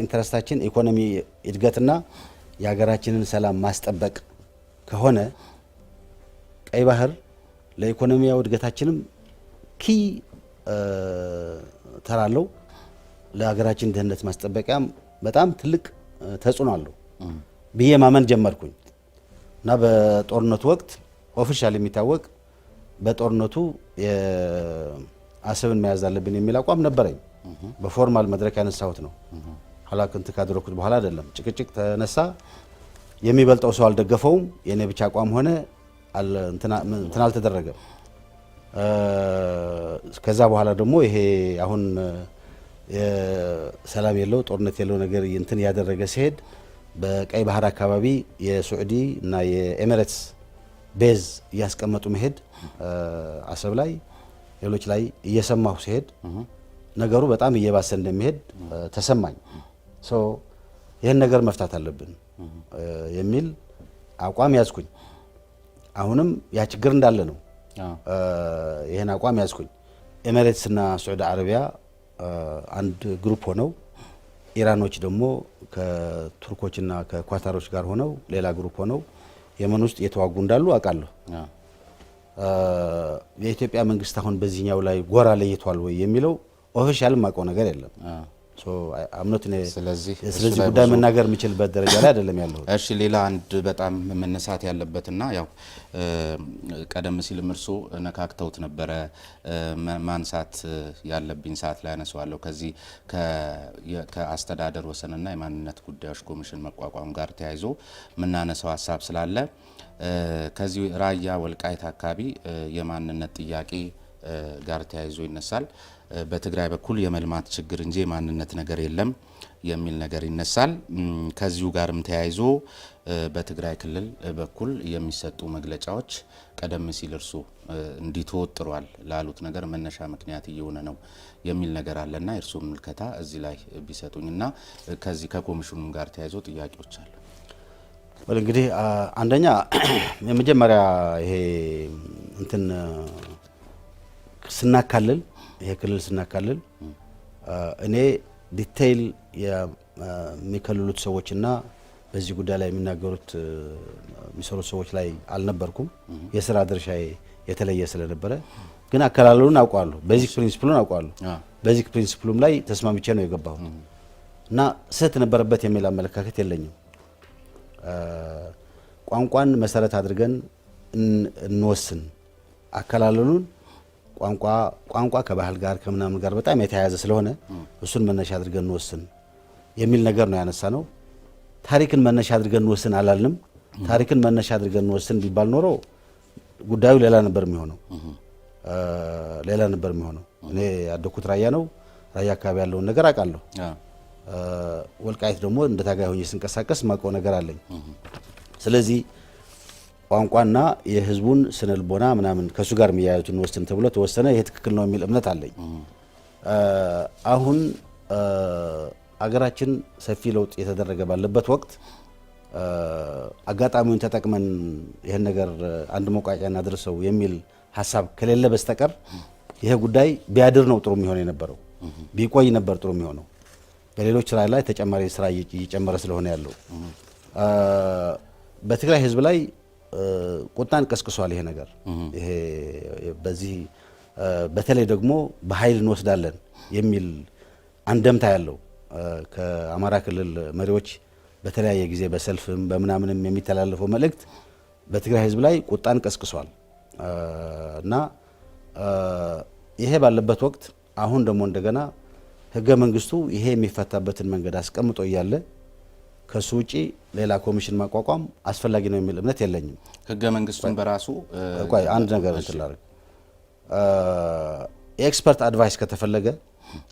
ኢንተረስታችን ኢኮኖሚ እድገትና የሀገራችንን ሰላም ማስጠበቅ ከሆነ ቀይ ባህር ለኢኮኖሚያዊ እድገታችንም ኪ ተራለው ለሀገራችን ደህንነት ማስጠበቂያም በጣም ትልቅ ተጽዕኖ አለው ብዬ ማመን ጀመርኩኝ እና በጦርነቱ ወቅት ኦፊሻል የሚታወቅ በጦርነቱ አሰብን መያዝ አለብን የሚል አቋም ነበረኝ። በፎርማል መድረክ ያነሳሁት ነው። ኋላ ክንት ካደረኩት በኋላ አይደለም። ጭቅጭቅ ተነሳ። የሚበልጠው ሰው አልደገፈውም። የኔ ብቻ አቋም ሆነ እንትን አልተደረገም። ከዛ በኋላ ደግሞ ይሄ አሁን ሰላም የለው ጦርነት የለው ነገር እንትን ያደረገ ሲሄድ በቀይ ባህር አካባቢ የሳዑዲ እና የኤሚሬትስ ቤዝ እያስቀመጡ መሄድ አሰብ ላይ ሌሎች ላይ እየሰማሁ ሲሄድ ነገሩ በጣም እየባሰ እንደሚሄድ ተሰማኝ። ይህን ነገር መፍታት አለብን የሚል አቋም ያዝኩኝ። አሁንም ያ ችግር እንዳለ ነው። ይህን አቋም ያዝኩኝ። ኤሚሬትስ እና ሳዑዲ አረቢያ አንድ ግሩፕ ሆነው ኢራኖች ደግሞ ከቱርኮችና ከኳታሮች ጋር ሆነው ሌላ ግሩፕ ሆነው የመን ውስጥ እየተዋጉ እንዳሉ አውቃለሁ። የኢትዮጵያ መንግስት አሁን በዚህኛው ላይ ጎራ ለይቷል ወይ የሚለው ኦፊሻል ማውቀው ነገር የለም። ስለዚህ ጉዳይ መናገር የምችልበት ደረጃ ላይ አይደለም ያለው። እሺ ሌላ አንድ በጣም መነሳት ያለበትና ያው ቀደም ሲልም እርሶ ነካክተውት ነበረ ማንሳት ያለብኝ ሰዓት ላይ አነሳዋለሁ። ከዚህ ከአስተዳደር ወሰንና የማንነት ጉዳዮች ኮሚሽን መቋቋም ጋር ተያይዞ የምናነሳው ሀሳብ ስላለ ከዚህ ራያ ወልቃይት አካባቢ የማንነት ጥያቄ ጋር ተያይዞ ይነሳል። በትግራይ በኩል የመልማት ችግር እንጂ የማንነት ነገር የለም የሚል ነገር ይነሳል። ከዚሁ ጋርም ተያይዞ በትግራይ ክልል በኩል የሚሰጡ መግለጫዎች ቀደም ሲል እርሱ እንዲተወጥሯል ላሉት ነገር መነሻ ምክንያት እየሆነ ነው የሚል ነገር አለና የእርሱ ምልከታ እዚህ ላይ ቢሰጡኝና ከዚህ ከኮሚሽኑም ጋር ተያይዞ ጥያቄዎች አሉ። እንግዲህ አንደኛ የመጀመሪያ ይሄ እንትን ስናካልል ይሄ ክልል ስናካልል እኔ ዲቴይል የሚከልሉት ሰዎችና በዚህ ጉዳይ ላይ የሚናገሩት የሚሰሩት ሰዎች ላይ አልነበርኩም። የስራ ድርሻዬ የተለየ ስለነበረ ግን አከላለሉን አውቀዋለሁ። ቤዚክ ፕሪንሲፕሉን አውቀዋለሁ። ቤዚክ ፕሪንሲፕሉም ላይ ተስማምቼ ነው የገባሁት እና ስህተት ነበረበት የሚል አመለካከት የለኝም። ቋንቋን መሰረት አድርገን እንወስን አከላለሉን ቋንቋ ከባህል ጋር ከምናምን ጋር በጣም የተያያዘ ስለሆነ እሱን መነሻ አድርገን እንወስን የሚል ነገር ነው ያነሳ ነው። ታሪክን መነሻ አድርገን እንወስን አላልንም። ታሪክን መነሻ አድርገን ወስን ቢባል ኖሮ ጉዳዩ ሌላ ነበር የሚሆነው። እኔ ያደኩት ራያ ነው። ራያ አካባቢ ያለውን ነገር አውቃለሁ። ወልቃይት ደግሞ እንደ ታጋይ ሆኜ ስንቀሳቀስ ማውቀው ነገር አለኝ። ስለዚህ ቋንቋና የህዝቡን ስነልቦና ምናምን ከሱ ጋር የሚያያዙትን ወስን ተብሎ ተወሰነ። ይሄ ትክክል ነው የሚል እምነት አለኝ። አሁን አገራችን ሰፊ ለውጥ የተደረገ ባለበት ወቅት አጋጣሚውን ተጠቅመን ይሄን ነገር አንድ መቋጫ እናድርሰው የሚል ሐሳብ ከሌለ በስተቀር ይሄ ጉዳይ ቢያድር ነው ጥሩ የሚሆነው የነበረው፣ ቢቆይ ነበር ጥሩ የሚሆነው። በሌሎች ስራ ላይ ተጨማሪ ስራ እየጨመረ ስለሆነ ያለው በትግራይ ህዝብ ላይ ቁጣን ቀስቅሷል። ይሄ ነገር ይሄ በዚህ በተለይ ደግሞ በኃይል እንወስዳለን የሚል አንደምታ ያለው ከአማራ ክልል መሪዎች በተለያየ ጊዜ በሰልፍም በምናምንም የሚተላለፈው መልእክት በትግራይ ህዝብ ላይ ቁጣን ቀስቅሷል እና ይሄ ባለበት ወቅት አሁን ደግሞ እንደገና ህገ መንግስቱ ይሄ የሚፈታበትን መንገድ አስቀምጦ እያለ ከሱ ውጪ ሌላ ኮሚሽን ማቋቋም አስፈላጊ ነው የሚል እምነት የለኝም። ህገ መንግስቱን በራሱ ቆይ አንድ ነገር እንትላረግ ኤክስፐርት አድቫይስ ከተፈለገ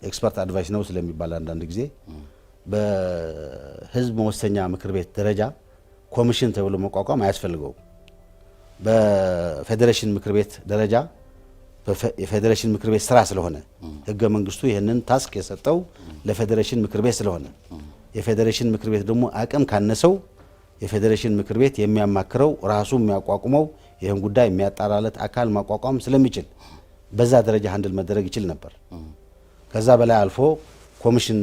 ኤክስፐርት አድቫይስ ነው ስለሚባል አንዳንድ ጊዜ በህዝብ መወሰኛ ምክር ቤት ደረጃ ኮሚሽን ተብሎ መቋቋም አያስፈልገውም። በፌዴሬሽን ምክር ቤት ደረጃ የፌዴሬሽን ምክር ቤት ስራ ስለሆነ ህገ መንግስቱ ይህንን ታስክ የሰጠው ለፌዴሬሽን ምክር ቤት ስለሆነ የፌዴሬሽን ምክር ቤት ደግሞ አቅም ካነሰው የፌዴሬሽን ምክር ቤት የሚያማክረው ራሱ የሚያቋቁመው ይህን ጉዳይ የሚያጣራለት አካል ማቋቋም ስለሚችል በዛ ደረጃ ሃንድል መደረግ ይችል ነበር። ከዛ በላይ አልፎ ኮሚሽን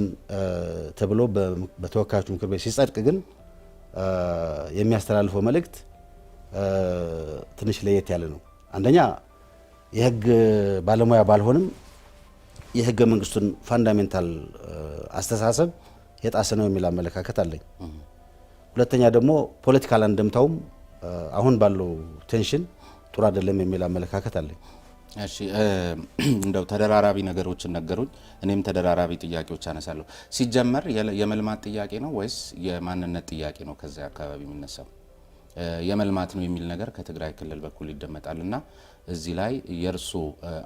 ተብሎ በተወካዮች ምክር ቤት ሲጸድቅ ግን የሚያስተላልፈው መልእክት ትንሽ ለየት ያለ ነው። አንደኛ የህግ ባለሙያ ባልሆንም የህገ መንግስቱን ፋንዳሜንታል አስተሳሰብ የጣሰ ነው የሚል አመለካከት አለኝ። ሁለተኛ ደግሞ ፖለቲካል አንድምታውም አሁን ባለው ቴንሽን ጥሩ አይደለም የሚል አመለካከት አለኝ። እሺ እንደው ተደራራቢ ነገሮችን ነገሩኝ። እኔም ተደራራቢ ጥያቄዎች አነሳለሁ። ሲጀመር የመልማት ጥያቄ ነው ወይስ የማንነት ጥያቄ ነው ከዚያ አካባቢ የሚነሳው? የመልማት ነው የሚል ነገር ከትግራይ ክልል በኩል ይደመጣልና እዚህ ላይ የርሶ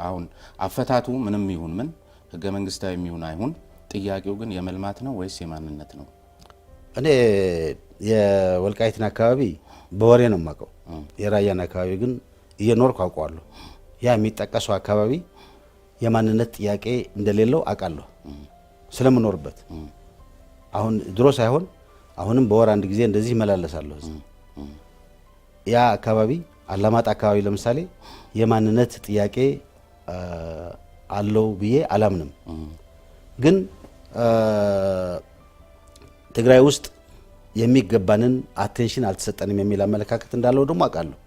አሁን አፈታቱ ምንም ይሁን ምን ህገ መንግስታዊ የሚሆን አይሁን ጥያቄው ግን የመልማት ነው ወይስ የማንነት ነው? እኔ የወልቃይትን አካባቢ በወሬ ነው የማውቀው። የራያን አካባቢ ግን እየኖርኩ አውቀዋለሁ። ያ የሚጠቀሰው አካባቢ የማንነት ጥያቄ እንደሌለው አውቃለሁ ስለምኖርበት። አሁን ድሮ ሳይሆን አሁንም በወር አንድ ጊዜ እንደዚህ ይመላለሳለሁ። ያ አካባቢ አላማጣ አካባቢ ለምሳሌ የማንነት ጥያቄ አለው ብዬ አላምንም። ግን ትግራይ ውስጥ የሚገባንን አቴንሽን አልተሰጠንም የሚል አመለካከት እንዳለው ደግሞ አውቃለሁ።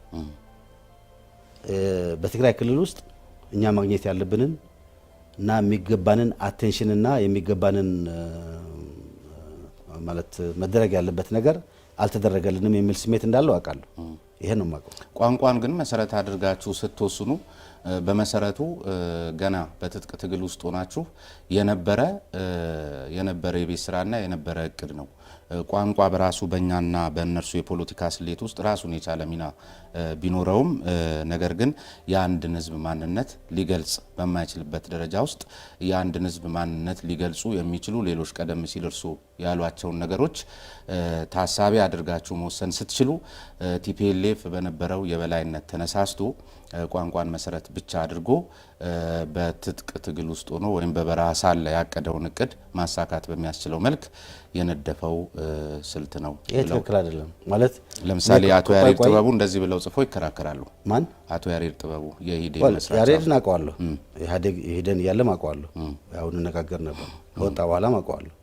በትግራይ ክልል ውስጥ እኛ ማግኘት ያለብንን እና የሚገባንን አቴንሽንና የሚገባንን ማለት መደረግ ያለበት ነገር አልተደረገልንም የሚል ስሜት እንዳለው አውቃለሁ። ይሄ ነው የማውቀው። ቋንቋን ግን መሰረት አድርጋችሁ ስትወስኑ በመሰረቱ ገና በትጥቅ ትግል ውስጥ ሆናችሁ የነበረ የቤት ስራና የነበረ እቅድ ነው። ቋንቋ በራሱ በእኛና በእነርሱ የፖለቲካ ስሌት ውስጥ ራሱን የቻለ ሚና ቢኖረውም ነገር ግን የአንድን ህዝብ ማንነት ሊገልጽ በማይችልበት ደረጃ ውስጥ የአንድን ህዝብ ማንነት ሊገልጹ የሚችሉ ሌሎች ቀደም ሲል እርሱ ያሏቸውን ነገሮች ታሳቢ አድርጋችሁ መወሰን ስትችሉ ቲፒኤልኤፍ በነበረው የበላይነት ተነሳስቶ ቋንቋን መሰረት ብቻ አድርጎ በትጥቅ ትግል ውስጥ ሆኖ ወይም በበረሃ ሳለ ያቀደውን እቅድ ማሳካት በሚያስችለው መልክ የነደፈው ስልት ነው። ይሄ ትክክል አይደለም ማለት ለምሳሌ አቶ ያሬድ ጥበቡ እንደዚህ ብለው ጽፎ ይከራከራሉ። ማን? አቶ ያሬድ ጥበቡ የኢህዴን መስራች። ያሬድን አውቀዋለሁ። ኢህዴን እያለም አውቀዋለሁ። ያው እንነጋገር ነበር። ከወጣ በኋላም አውቀዋለሁ።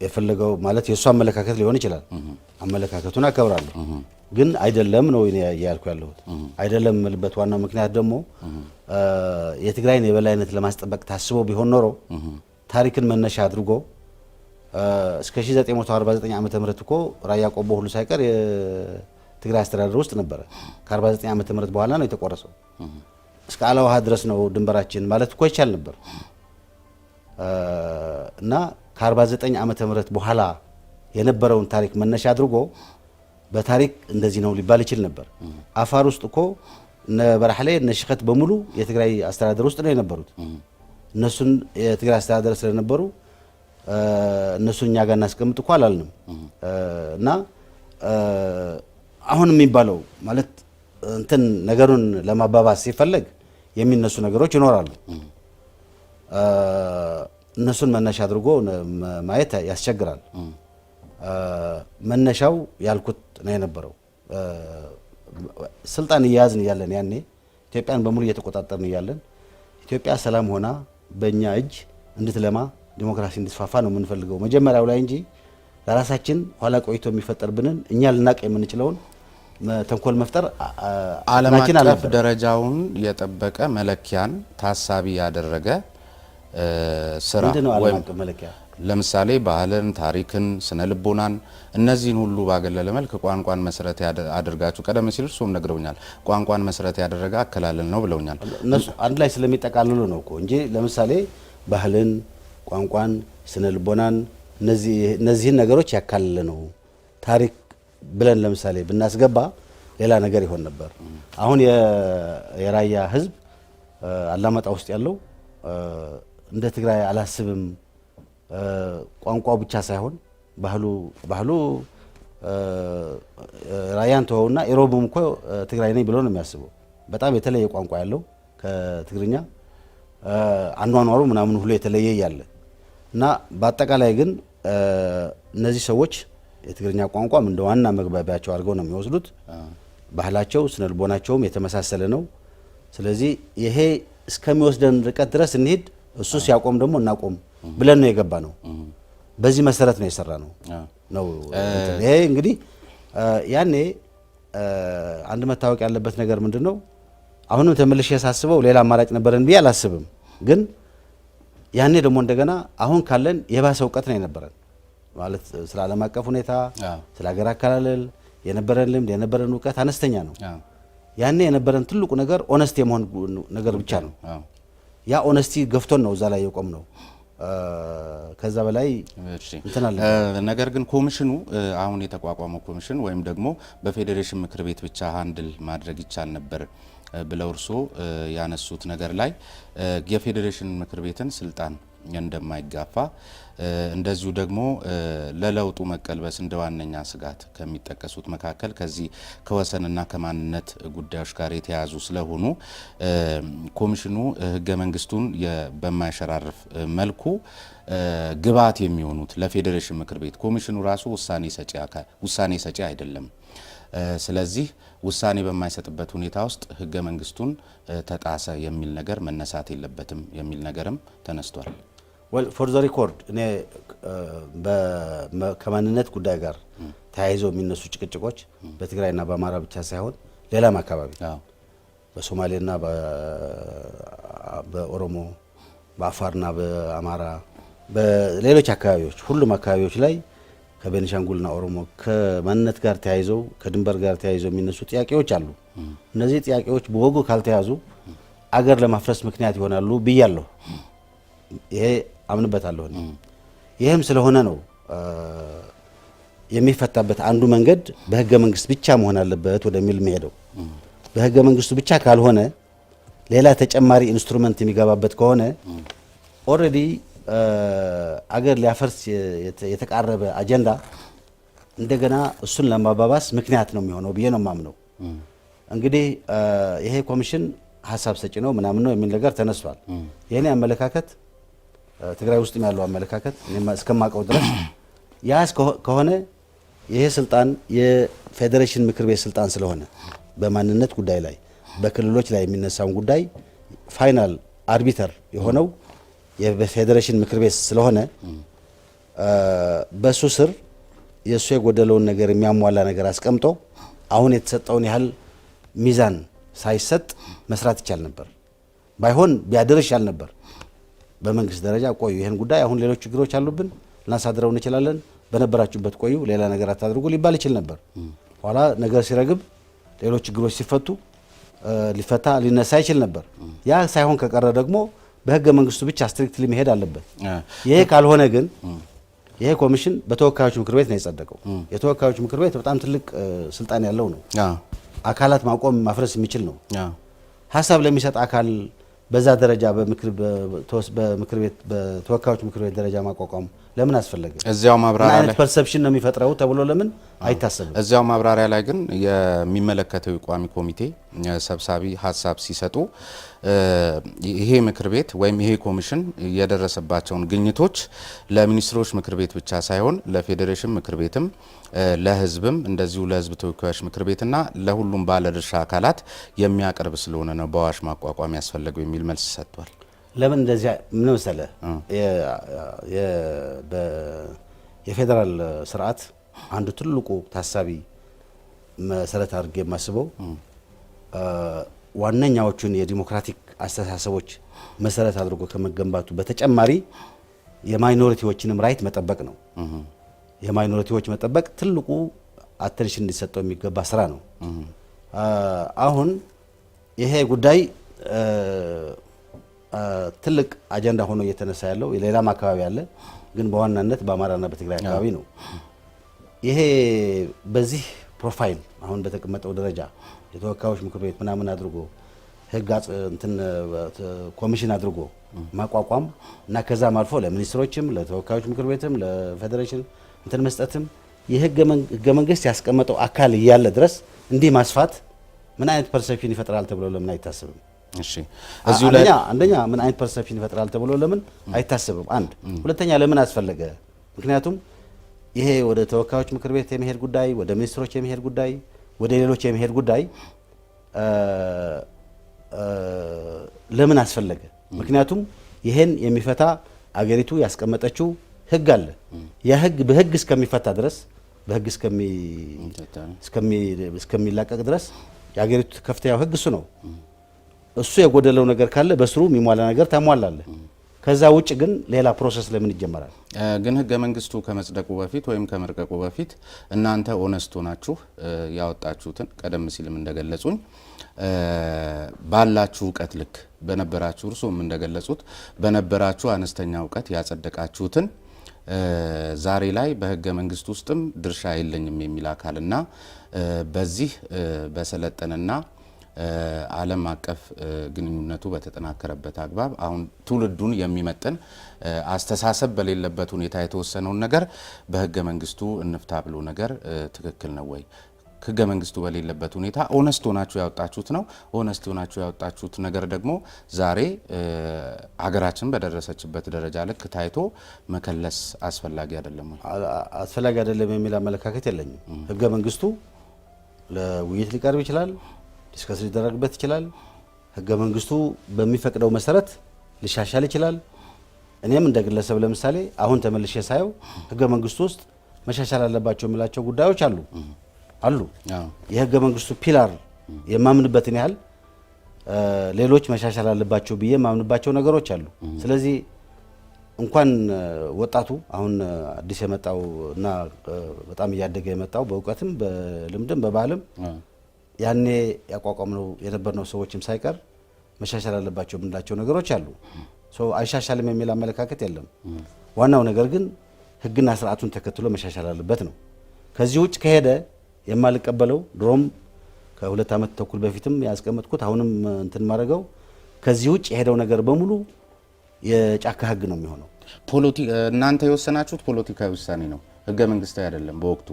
የፈለገው ማለት የእሱ አመለካከት ሊሆን ይችላል። አመለካከቱን አከብራለሁ። ግን አይደለም ነው ያልኩ ያለሁት። አይደለም የምልበት ዋናው ምክንያት ደግሞ የትግራይን የበላይነት ለማስጠበቅ ታስቦ ቢሆን ኖሮ ታሪክን መነሻ አድርጎ እስከ 1949 ዓመተ ምህረት እኮ ራያ ቆቦ ሁሉ ሳይቀር የትግራይ አስተዳደር ውስጥ ነበረ። ከ49 ዓመተ ምህረት በኋላ ነው የተቆረሰው። እስከ አላውሃ ድረስ ነው ድንበራችን ማለት እኮ ይቻል ነበር እና ከ49 ዓመተ ምህረት በኋላ የነበረውን ታሪክ መነሻ አድርጎ በታሪክ እንደዚህ ነው ሊባል ይችል ነበር። አፋር ውስጥ እኮ እነ በራህሌ እነ ሽኸት በሙሉ የትግራይ አስተዳደር ውስጥ ነው የነበሩት። እነሱን የትግራይ አስተዳደር ስለነበሩ እነሱን እኛ ጋር እናስቀምጥ እኮ አላልንም። እና አሁን የሚባለው ማለት እንትን ነገሩን ለማባባስ ሲፈለግ የሚነሱ ነገሮች ይኖራሉ። እነሱን መነሻ አድርጎ ማየት ያስቸግራል። መነሻው ያልኩት ነው የነበረው። ስልጣን እያያዝን እያለን ያኔ ኢትዮጵያን በሙሉ እየተቆጣጠርን እያለን ኢትዮጵያ ሰላም ሆና በእኛ እጅ እንድትለማ ዲሞክራሲ እንድትፋፋ ነው የምንፈልገው መጀመሪያው ላይ እንጂ ለራሳችን ኋላ ቆይቶ የሚፈጠርብንን እኛ ልናቅ የምንችለውን ተንኮል መፍጠር ዓለም አቀፍ ደረጃውን የጠበቀ መለኪያን ታሳቢ ያደረገ ስራ ወይም መለኪያ ለምሳሌ ባህልን፣ ታሪክን፣ ስነ ልቦናን እነዚህን ሁሉ ባገለለ መልክ ቋንቋን መሰረት አድርጋችሁ ቀደም ሲል እሱም ነግረውኛል። ቋንቋን መሰረት ያደረገ አከላለል ነው ብለውኛል። እነሱ አንድ ላይ ስለሚጠቃልሉ ነው እኮ እንጂ ለምሳሌ ባህልን፣ ቋንቋን፣ ስነ ልቦናን እነዚህን ነገሮች ያካለለ ነው። ታሪክ ብለን ለምሳሌ ብናስገባ ሌላ ነገር ይሆን ነበር። አሁን የራያ ህዝብ አላማጣ ውስጥ ያለው እንደ ትግራይ አላስብም ቋንቋው ብቻ ሳይሆን ባህሉ ራያን ተወውና ኢሮብም እኮ ትግራይ ነኝ ብሎ ነው የሚያስበው። በጣም የተለየ ቋንቋ ያለው ከትግርኛ አኗኗሩ ምናምን ሁሉ የተለየ ያለ እና በአጠቃላይ ግን እነዚህ ሰዎች የትግርኛ ቋንቋም እንደ ዋና መግባቢያቸው አድርገው ነው የሚወስዱት። ባህላቸው ስነልቦናቸውም የተመሳሰለ ነው። ስለዚህ ይሄ እስከሚወስደን ርቀት ድረስ እንሂድ፣ እሱ ሲያቆም ደግሞ እናቆም ብለን ነው የገባ ነው። በዚህ መሰረት ነው የሰራ ነው። ይሄ እንግዲህ ያኔ አንድ መታወቅ ያለበት ነገር ምንድነው፣ አሁንም ተመልሼ ሳስበው ሌላ አማራጭ ነበረን ብዬ አላስብም። ግን ያኔ ደግሞ እንደገና አሁን ካለን የባሰ እውቀት ነው የነበረን ማለት ስለ ዓለም አቀፍ ሁኔታ፣ ስለ ሀገር አከላለል የነበረን ልምድ የነበረን እውቀት አነስተኛ ነው። ያኔ የነበረን ትልቁ ነገር ኦነስቲ የመሆን ነገር ብቻ ነው። ያ ኦነስቲ ገፍቶን ነው እዛ ላይ የቆም ነው። ከዛ በላይ እንትናለ ነገር ግን ኮሚሽኑ አሁን የተቋቋመው ኮሚሽን ወይም ደግሞ በፌዴሬሽን ምክር ቤት ብቻ ሃንድል ማድረግ ይቻል ነበር ብለው እርሶ ያነሱት ነገር ላይ የፌዴሬሽን ምክር ቤትን ስልጣን እንደማይጋፋ እንደዚሁ ደግሞ ለለውጡ መቀልበስ እንደ ዋነኛ ስጋት ከሚጠቀሱት መካከል ከዚህ ከወሰንና ከማንነት ጉዳዮች ጋር የተያዙ ስለሆኑ ኮሚሽኑ ህገ መንግስቱን በማይሸራርፍ መልኩ ግብዓት የሚሆኑት ለፌዴሬሽን ምክር ቤት ኮሚሽኑ ራሱ ውሳኔ ሰጪ አይደለም። ስለዚህ ውሳኔ በማይሰጥበት ሁኔታ ውስጥ ህገ መንግስቱን ተጣሰ የሚል ነገር መነሳት የለበትም የሚል ነገርም ተነስቷል። ዌል ፎር ዘ ሪኮርድ እኔ ከማንነት ጉዳይ ጋር ተያይዘው የሚነሱ ጭቅጭቆች በትግራይና በአማራ ብቻ ሳይሆን ሌላም አካባቢ በሶማሌና በኦሮሞ በአፋርና በአማራ በሌሎች አካባቢዎች ሁሉም አካባቢዎች ላይ ከቤኒሻንጉልና ኦሮሞ ከማንነት ጋር ተያይዘው ከድንበር ጋር ተያይዘው የሚነሱ ጥያቄዎች አሉ። እነዚህ ጥያቄዎች በወጉ ካልተያዙ አገር ለማፍረስ ምክንያት ይሆናሉ ብያለሁ። ይሄ አምንበታለሁ። ይሄም ስለሆነ ነው የሚፈታበት አንዱ መንገድ በህገ መንግስት ብቻ መሆን አለበት ወደሚል መሄደው። በህገ መንግስቱ ብቻ ካልሆነ ሌላ ተጨማሪ ኢንስትሩመንት የሚገባበት ከሆነ ኦልሬዲ አገር ሊያፈርስ የተቃረበ አጀንዳ እንደገና እሱን ለማባባስ ምክንያት ነው የሚሆነው ብዬ ነው የማምነው። እንግዲህ ይሄ ኮሚሽን ሀሳብ ሰጪ ነው ምናምን ነው የሚል ነገር ተነስቷል። የኔ አመለካከት ትግራይ ውስጥ ያለው አመለካከት እስከማውቀው ድረስ ያ ከሆነ ይሄ ስልጣን የፌዴሬሽን ምክር ቤት ስልጣን ስለሆነ በማንነት ጉዳይ ላይ በክልሎች ላይ የሚነሳውን ጉዳይ ፋይናል አርቢተር የሆነው የፌዴሬሽን ምክር ቤት ስለሆነ በሱ ስር የሱ የጎደለውን ነገር የሚያሟላ ነገር አስቀምጦ አሁን የተሰጠውን ያህል ሚዛን ሳይሰጥ መስራት ይቻል ነበር። ባይሆን ቢያድር ይሻል ነበር። በመንግስት ደረጃ ቆዩ፣ ይሄን ጉዳይ አሁን ሌሎች ችግሮች አሉብን እናሳድረው እንችላለን፣ በነበራችሁበት ቆዩ፣ ሌላ ነገር አታድርጉ ሊባል ይችል ነበር። ኋላ ነገር ሲረግብ ሌሎች ችግሮች ሲፈቱ ሊፈታ ሊነሳ ይችል ነበር። ያ ሳይሆን ከቀረ ደግሞ በህገ መንግስቱ ብቻ ስትሪክትሊ መሄድ አለበት። ይሄ ካልሆነ ግን ይሄ ኮሚሽን በተወካዮች ምክር ቤት ነው የጸደቀው። የተወካዮች ምክር ቤት በጣም ትልቅ ስልጣን ያለው ነው። አካላት ማቆም ማፍረስ የሚችል ነው። ሀሳብ ለሚሰጥ አካል በዛ ደረጃ በምክር ቤት በተወካዮች ምክር ቤት ደረጃ ማቋቋም ለምን አስፈለገ? እዚያው ማብራሪያ ላይ ፐርሰፕሽን ነው የሚፈጥረው ተብሎ ለምን አይታሰብም? እዚያው ማብራሪያ ላይ ግን የሚመለከተው የቋሚ ኮሚቴ ሰብሳቢ ሀሳብ ሲሰጡ ይሄ ምክር ቤት ወይም ይሄ ኮሚሽን የደረሰባቸውን ግኝቶች ለሚኒስትሮች ምክር ቤት ብቻ ሳይሆን ለፌዴሬሽን ምክር ቤትም ለሕዝብም እንደዚሁ ለሕዝብ ተወካዮች ምክር ቤትና ለሁሉም ባለድርሻ አካላት የሚያቀርብ ስለሆነ ነው በአዋጅ ማቋቋም ያስፈለገው የሚል መልስ ሰጥቷል። ለምን እንደዚያ ምን መሰለ የፌዴራል ስርዓት አንዱ ትልቁ ታሳቢ መሰረት አድርጌ የማስበው ዋነኛዎቹን የዲሞክራቲክ አስተሳሰቦች መሰረት አድርጎ ከመገንባቱ በተጨማሪ የማይኖሪቲዎችንም ራይት መጠበቅ ነው። የማይኖሪቲዎች መጠበቅ ትልቁ አቴንሽን እንዲሰጠው የሚገባ ስራ ነው። አሁን ይሄ ጉዳይ ትልቅ አጀንዳ ሆኖ እየተነሳ ያለው ሌላም አካባቢ አለ፣ ግን በዋናነት በአማራና በትግራይ አካባቢ ነው። ይሄ በዚህ ፕሮፋይል አሁን በተቀመጠው ደረጃ የተወካዮች ምክር ቤት ምናምን አድርጎ ህግ እንትን ኮሚሽን አድርጎ ማቋቋም እና ከዛም አልፎ ለሚኒስትሮችም ለተወካዮች ምክር ቤትም ለፌዴሬሽን እንትን መስጠትም የህገ መንግስት ያስቀመጠው አካል እያለ ድረስ እንዲህ ማስፋት ምን አይነት ፐርሰፕሽን ይፈጥራል ተብሎ ለምን አይታሰብም? እሺ እዚሁ ላይ አንደኛ ምን አይነት ፐርሰፕሽን ይፈጥራል ተብሎ ለምን አይታሰብም? አንድ ሁለተኛ ለምን አስፈለገ? ምክንያቱም ይሄ ወደ ተወካዮች ምክር ቤት የሚሄድ ጉዳይ፣ ወደ ሚኒስትሮች የሚሄድ ጉዳይ፣ ወደ ሌሎች የሚሄድ ጉዳይ ለምን አስፈለገ? ምክንያቱም ይሄን የሚፈታ አገሪቱ ያስቀመጠችው ህግ አለ። ያ ህግ በህግ እስከሚፈታ ድረስ በህግ እስከሚላቀቅ ድረስ የአገሪቱ ከፍተኛው ህግ እሱ ነው። እሱ የጎደለው ነገር ካለ በስሩ የሚሟላ ነገር ታሟላለህ። ከዛ ውጭ ግን ሌላ ፕሮሰስ ለምን ይጀመራል? ግን ህገ መንግስቱ ከመጽደቁ በፊት ወይም ከመርቀቁ በፊት እናንተ ኦነስቶ ናችሁ ያወጣችሁትን ቀደም ሲልም እንደገለጹኝ ባላችሁ እውቀት ልክ በነበራችሁ እርሶም እንደገለጹት በነበራችሁ አነስተኛ እውቀት ያጸደቃችሁትን ዛሬ ላይ በህገ መንግስት ውስጥም ድርሻ የለኝም የሚል አካልና በዚህ በሰለጠነና ዓለም አቀፍ ግንኙነቱ በተጠናከረበት አግባብ አሁን ትውልዱን የሚመጥን አስተሳሰብ በሌለበት ሁኔታ የተወሰነውን ነገር በህገ መንግስቱ እንፍታ ብሎ ነገር ትክክል ነው ወይ? ህገ መንግስቱ በሌለበት ሁኔታ ኦነስት ሆናችሁ ያወጣችሁት ነው። ኦነስት ሆናችሁ ያወጣችሁት ነገር ደግሞ ዛሬ ሀገራችን በደረሰችበት ደረጃ ልክ ታይቶ መከለስ አስፈላጊ አይደለም ወይ? አስፈላጊ አይደለም የሚል አመለካከት የለኝም። ህገ መንግስቱ ለውይይት ሊቀርብ ይችላል፣ ዲስከስ ሊደረግበት ይችላል። ህገ መንግስቱ በሚፈቅደው መሰረት ሊሻሻል ይችላል። እኔም እንደ ግለሰብ ለምሳሌ አሁን ተመልሼ ሳየው ህገ መንግስቱ ውስጥ መሻሻል አለባቸው የሚላቸው ጉዳዮች አሉ። የህገ መንግስቱ ፒላር የማምንበትን ያህል ሌሎች መሻሻል አለባቸው ብዬ የማምንባቸው ነገሮች አሉ። ስለዚህ እንኳን ወጣቱ አሁን አዲስ የመጣው እና በጣም እያደገ የመጣው በእውቀትም በልምድም በባህልም ያኔ ያቋቋምነው የነበርነው ሰዎችም ሳይቀር መሻሻል አለባቸው የምንላቸው ነገሮች አሉ። አይሻሻልም የሚል አመለካከት የለም። ዋናው ነገር ግን ህግና ስርዓቱን ተከትሎ መሻሻል አለበት ነው። ከዚህ ውጭ ከሄደ የማልቀበለው ድሮም ከ2 ዓመት ተኩል በፊትም ያስቀመጥኩት አሁንም እንትን ማድረገው ከዚህ ውጭ የሄደው ነገር በሙሉ የጫካ ህግ ነው የሚሆነው። እናንተ የወሰናችሁት ፖለቲካዊ ውሳኔ ነው፣ ህገ መንግስታዊ አይደለም። በወቅቱ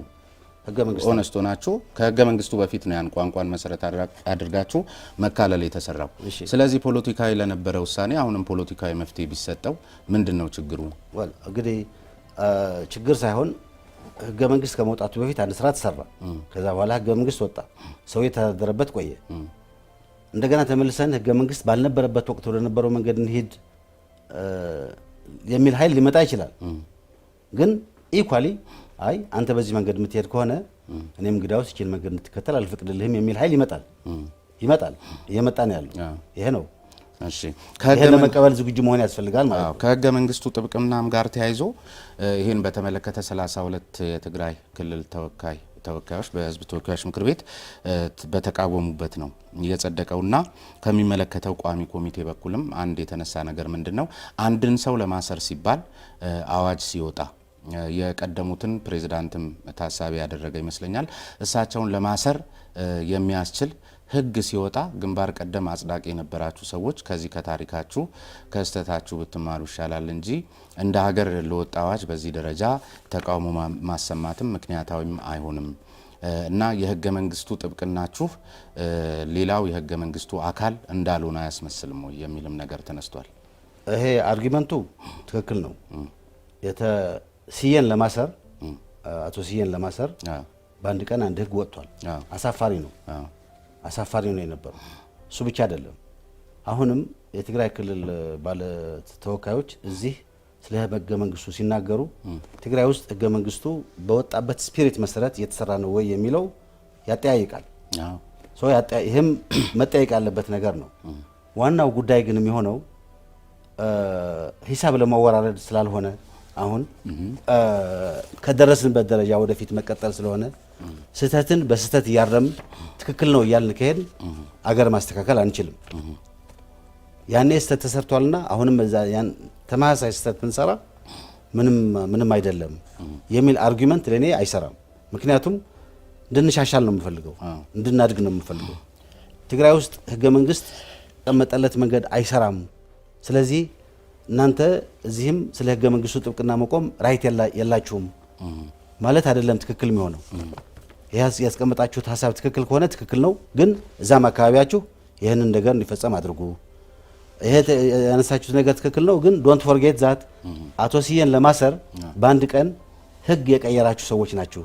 ህገ መንግስት ኦነስቶ ናችሁ። ከህገ መንግስቱ በፊት ነው ያን ቋንቋን መሰረት አድርጋችሁ መካለል የተሰራው። ስለዚህ ፖለቲካዊ ለነበረ ውሳኔ አሁንም ፖለቲካዊ መፍትሄ ቢሰጠው ምንድነው ችግሩ? እንግዲህ ችግር ሳይሆን ህገ መንግስት ከመውጣቱ በፊት አንድ ስራ ተሰራ። ከዛ በኋላ ህገ መንግስት ወጣ፣ ሰው የተዳደረበት ቆየ። እንደገና ተመልሰን ህገ መንግስት ባልነበረበት ወቅት ወደ ነበረው መንገድ እንሂድ የሚል ኃይል ሊመጣ ይችላል። ግን ኢኳሊ አይ አንተ በዚህ መንገድ የምትሄድ ከሆነ እኔም እንግዲያውስ ይህችን መንገድ እንድትከተል አልፈቅድልህም የሚል ኃይል ይመጣል። እየመጣ ነው ያለው። ይሄ ነው። እሺ ይሄን ለመቀበል ዝግጁ መሆን ያስፈልጋል ማለት ነው። ከህገ መንግስቱ ጥብቅናም ጋር ተያይዞ ይሄን በተመለከተ 32 የትግራይ ክልል ተወካዮች በህዝብ ተወካዮች ምክር ቤት በተቃወሙበት ነው የጸደቀውና ከሚመለከተው ቋሚ ኮሚቴ በኩልም አንድ የተነሳ ነገር ምንድነው አንድን ሰው ለማሰር ሲባል አዋጅ ሲወጣ የቀደሙትን ፕሬዝዳንትም ታሳቢ ያደረገ ይመስለኛል። እሳቸውን ለማሰር የሚያስችል ህግ ሲወጣ ግንባር ቀደም አጽዳቂ የነበራችሁ ሰዎች ከዚህ ከታሪካችሁ ከስተታችሁ ብትማሩ ይሻላል እንጂ እንደ ሀገር ለወጣ አዋጅ በዚህ ደረጃ ተቃውሞ ማሰማትም ምክንያታዊም አይሆንም እና የህገ መንግስቱ ጥብቅናችሁ ሌላው የህገ መንግስቱ አካል እንዳልሆነ አያስመስልም ወይ የሚልም ነገር ተነስቷል። ይሄ አርጊመንቱ ትክክል ነው። ሲየን ለማሰር አቶ ሲየን ለማሰር በአንድ ቀን አንድ ህግ ወጥቷል። አሳፋሪ ነው ነው የነበረው። እሱ ብቻ አይደለም። አሁንም የትግራይ ክልል ባለ ተወካዮች እዚህ ስለ ህገ መንግስቱ ሲናገሩ ትግራይ ውስጥ ህገ መንግስቱ በወጣበት ስፒሪት መሰረት እየተሰራ ነው ወይ የሚለው ያጠያይቃል። ይህም መጠየቅ ያለበት ነገር ነው። ዋናው ጉዳይ ግን የሚሆነው ሂሳብ ለማወራረድ ስላልሆነ አሁን ከደረስንበት ደረጃ ወደፊት መቀጠል ስለሆነ ስህተትን በስህተት እያረም ትክክል ነው እያልን ከሄድ አገር ማስተካከል አንችልም። ያኔ ስህተት ተሰርቷልና አሁንም ያን ተመሳሳይ ስህተት ብንሰራ ምንም አይደለም የሚል አርጊመንት ለኔ አይሰራም። ምክንያቱም እንድንሻሻል ነው የምፈልገው፣ እንድናድግ ነው የምፈልገው። ትግራይ ውስጥ ህገ መንግስት ተቀመጠለት መንገድ አይሰራም። ስለዚህ እናንተ እዚህም ስለ ህገ መንግስቱ ጥብቅና መቆም ራይት የላችሁም ማለት አይደለም ትክክል የሚሆነው። ያስቀመጣችሁት ሀሳብ ትክክል ከሆነ ትክክል ነው፣ ግን እዛም አካባቢያችሁ ይህንን ነገር እንዲፈጸም አድርጉ። ይሄ ያነሳችሁት ነገር ትክክል ነው፣ ግን ዶንት ፎርጌት ዛት አቶ ሲየን ለማሰር በአንድ ቀን ህግ የቀየራችሁ ሰዎች ናችሁ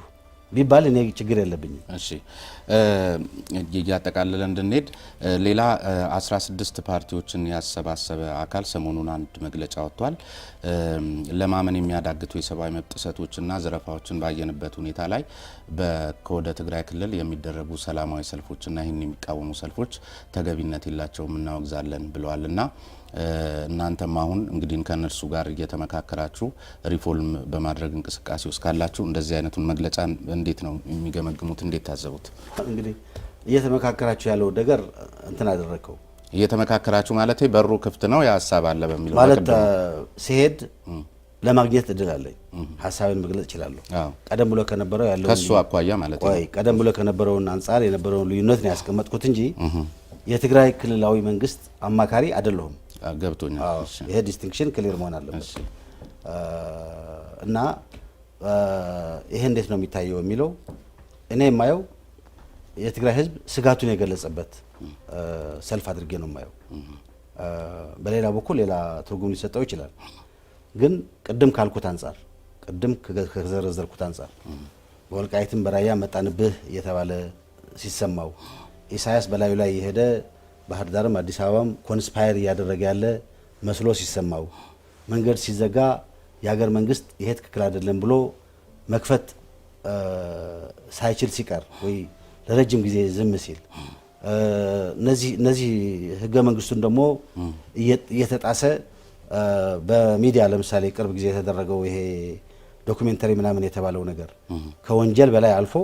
ቢባል እኔ ችግር የለብኝም። እሺ እያጠቃለለ እንድንሄድ ሌላ 16 ፓርቲዎችን ያሰባሰበ አካል ሰሞኑን አንድ መግለጫ ወጥቷል። ለማመን የሚያዳግቱ የሰብአዊ መብት ጥሰቶችና ዘረፋዎችን ባየንበት ሁኔታ ላይ ከወደ ትግራይ ክልል የሚደረጉ ሰላማዊ ሰልፎችና ይህን የሚቃወሙ ሰልፎች ተገቢነት የላቸውም እናወግዛለን ብለዋልና እናንተም አሁን እንግዲህ ከነርሱ ጋር እየተመካከራችሁ ሪፎርም በማድረግ እንቅስቃሴ ውስጥ ካላችሁ እንደዚህ አይነቱን መግለጫ እንዴት ነው የሚገመግሙት? እንዴት ታዘቡት? እንግዲህ እየተመካከራችሁ ያለው ነገር እንትን አደረከው። እየተመካከራችሁ ማለት በሩ ክፍት ነው የሀሳብ አለ በሚለው ማለት ሲሄድ ለማግኘት እድል አለኝ፣ ሀሳብን መግለጽ እችላለሁ። ቀደም ብሎ ከነበረው ያለው ከሱ አኳያ ማለት ነው። ቀደም ብሎ ከነበረውን አንጻር የነበረውን ልዩነት ነው ያስቀመጥኩት እንጂ የትግራይ ክልላዊ መንግስት አማካሪ አይደለሁም። ገብቶኛል። ይሄ ዲስቲንክሽን ክሊር መሆን አለበት እና ይሄ እንዴት ነው የሚታየው የሚለው እኔ የማየው የትግራይ ህዝብ ስጋቱን የገለጸበት ሰልፍ አድርጌ ነው የማየው። በሌላ በኩል ሌላ ትርጉም ሊሰጠው ይችላል። ግን ቅድም ካልኩት አንጻር ቅድም ከዘረዘርኩት አንጻር በወልቃይትም በራያ መጣንብህ እየተባለ ሲሰማው ኢሳያስ በላዩ ላይ የሄደ ባህር ዳርም አዲስ አበባም ኮንስፓየር እያደረገ ያለ መስሎ ሲሰማው መንገድ ሲዘጋ የሀገር መንግስት ይሄ ትክክል አይደለም ብሎ መክፈት ሳይችል ሲቀር ወይ ለረጅም ጊዜ ዝም ሲል እነዚህ ህገ መንግስቱን ደግሞ እየተጣሰ በሚዲያ ለምሳሌ ቅርብ ጊዜ የተደረገው ይሄ ዶኩሜንተሪ ምናምን የተባለው ነገር ከወንጀል በላይ አልፎ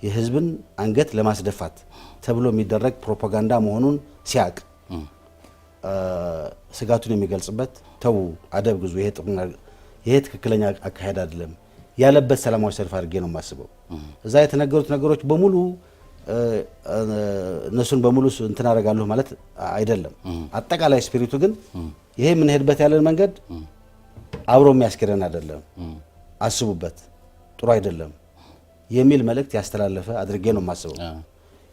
የህዝብን አንገት ለማስደፋት ተብሎ የሚደረግ ፕሮፓጋንዳ መሆኑን ሲያቅ ስጋቱን የሚገልጽበት ተው አደብ ግዙ፣ ይሄ ትክክለኛ አካሄድ አይደለም ያለበት ሰላማዊ ሰልፍ አድርጌ ነው የማስበው። እዛ የተነገሩት ነገሮች በሙሉ እነሱን በሙሉ እንትን አደርጋለሁ ማለት አይደለም። አጠቃላይ ስፒሪቱ ግን ይሄ የምንሄድበት ያለን መንገድ አብሮ የሚያስኬደን አይደለም፣ አስቡበት፣ ጥሩ አይደለም የሚል መልእክት ያስተላለፈ አድርጌ ነው የማስበው።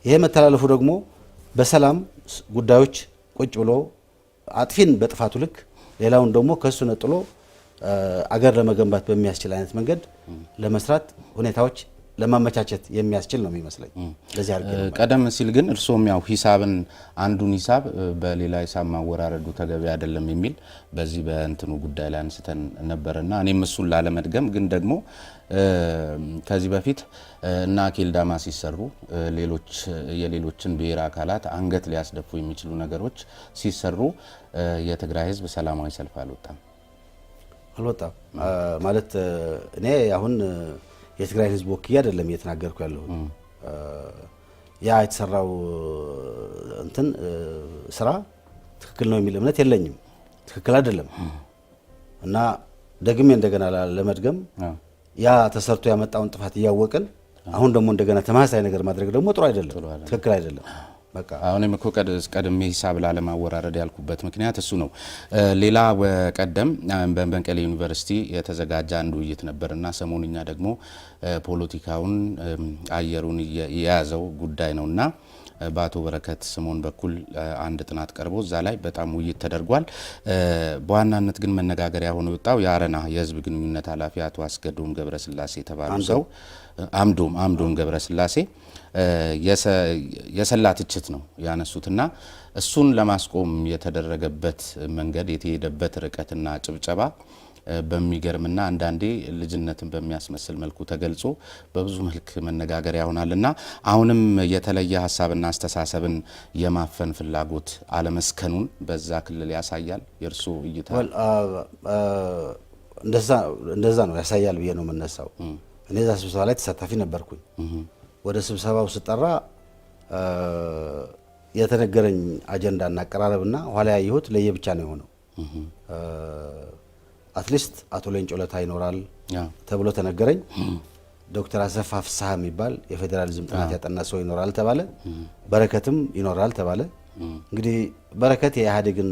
ይሄ መተላለፉ ደግሞ በሰላም ጉዳዮች ቁጭ ብሎ አጥፊን በጥፋቱ ልክ ሌላውን ደግሞ ከሱ ነጥሎ አገር ለመገንባት በሚያስችል አይነት መንገድ ለመስራት ሁኔታዎች ለማመቻቸት የሚያስችል ነው የሚመስለኝ። ለዚህ አርገ ቀደም ሲል ግን እርሶም ያው ሂሳብን አንዱን ሂሳብ በሌላ ሂሳብ ማወራረዱ ተገቢ አይደለም የሚል በዚህ በእንትኑ ጉዳይ ላይ አንስተን ነበርና እኔም እሱን ላለመድገም ግን ደግሞ ከዚህ በፊት እና አኬልዳማ ሲሰሩ የሌሎችን ብሔር አካላት አንገት ሊያስደፉ የሚችሉ ነገሮች ሲሰሩ የትግራይ ህዝብ ሰላማዊ ሰልፍ አልወጣም ማለት እኔ አሁን የትግራይ ህዝብ ወክዬ አይደለም እየተናገርኩ ያለው። ያ የተሰራው እንትን ስራ ትክክል ነው የሚል እምነት የለኝም። ትክክል አይደለም እና ደግሜ እንደገና ለመድገም ያ ተሰርቶ ያመጣውን ጥፋት እያወቅን አሁን ደግሞ እንደገና ተመሳሳይ ነገር ማድረግ ደግሞ ጥሩ አይደለም፣ ትክክል አይደለም። በቃ አሁንም እኮ ቀድሜ ሂሳብ ላለማወራረድ ያልኩበት ምክንያት እሱ ነው። ሌላ ቀደም በመቀሌ ዩኒቨርሲቲ የተዘጋጀ አንድ ውይይት ነበርና ሰሞኑኛ ደግሞ ፖለቲካውን አየሩን የያዘው ጉዳይ ነውና በአቶ በረከት ስምኦን በኩል አንድ ጥናት ቀርቦ እዛ ላይ በጣም ውይይት ተደርጓል። በዋናነት ግን መነጋገሪያ ሆኖ የወጣው የአረና የህዝብ ግንኙነት ኃላፊ አቶ አስገዶም ገብረስላሴ የተባሉ ሰው አምዶም ገብረስላሴ የሰላ ትችት ነው ያነሱትና እሱን ለማስቆም የተደረገበት መንገድ የተሄደበት ርቀትና ጭብጨባ በሚገርምና አንዳንዴ ልጅነትን በሚያስመስል መልኩ ተገልጾ በብዙ መልክ መነጋገሪያ ይሆናልና አሁንም የተለየ ሀሳብና አስተሳሰብን የማፈን ፍላጎት አለመስከኑን በዛ ክልል ያሳያል። የእርሱ እይታ? እንደዛ ነው ያሳያል ብዬ ነው የምነሳው። እኔ እዛ ስብሰባ ላይ ተሳታፊ ነበርኩኝ። ወደ ስብሰባው ስጠራ የተነገረኝ አጀንዳና አቀራረብና ኋላ ያየሁት ለየብቻ ነው የሆነው። አትሊስት አቶ ሌንጮ ለታ ይኖራል ተብሎ ተነገረኝ። ዶክተር አሰፋ ፍስሐ የሚባል የፌዴራሊዝም ጥናት ያጠና ሰው ይኖራል ተባለ። በረከትም ይኖራል ተባለ። እንግዲህ በረከት የኢህአዴግን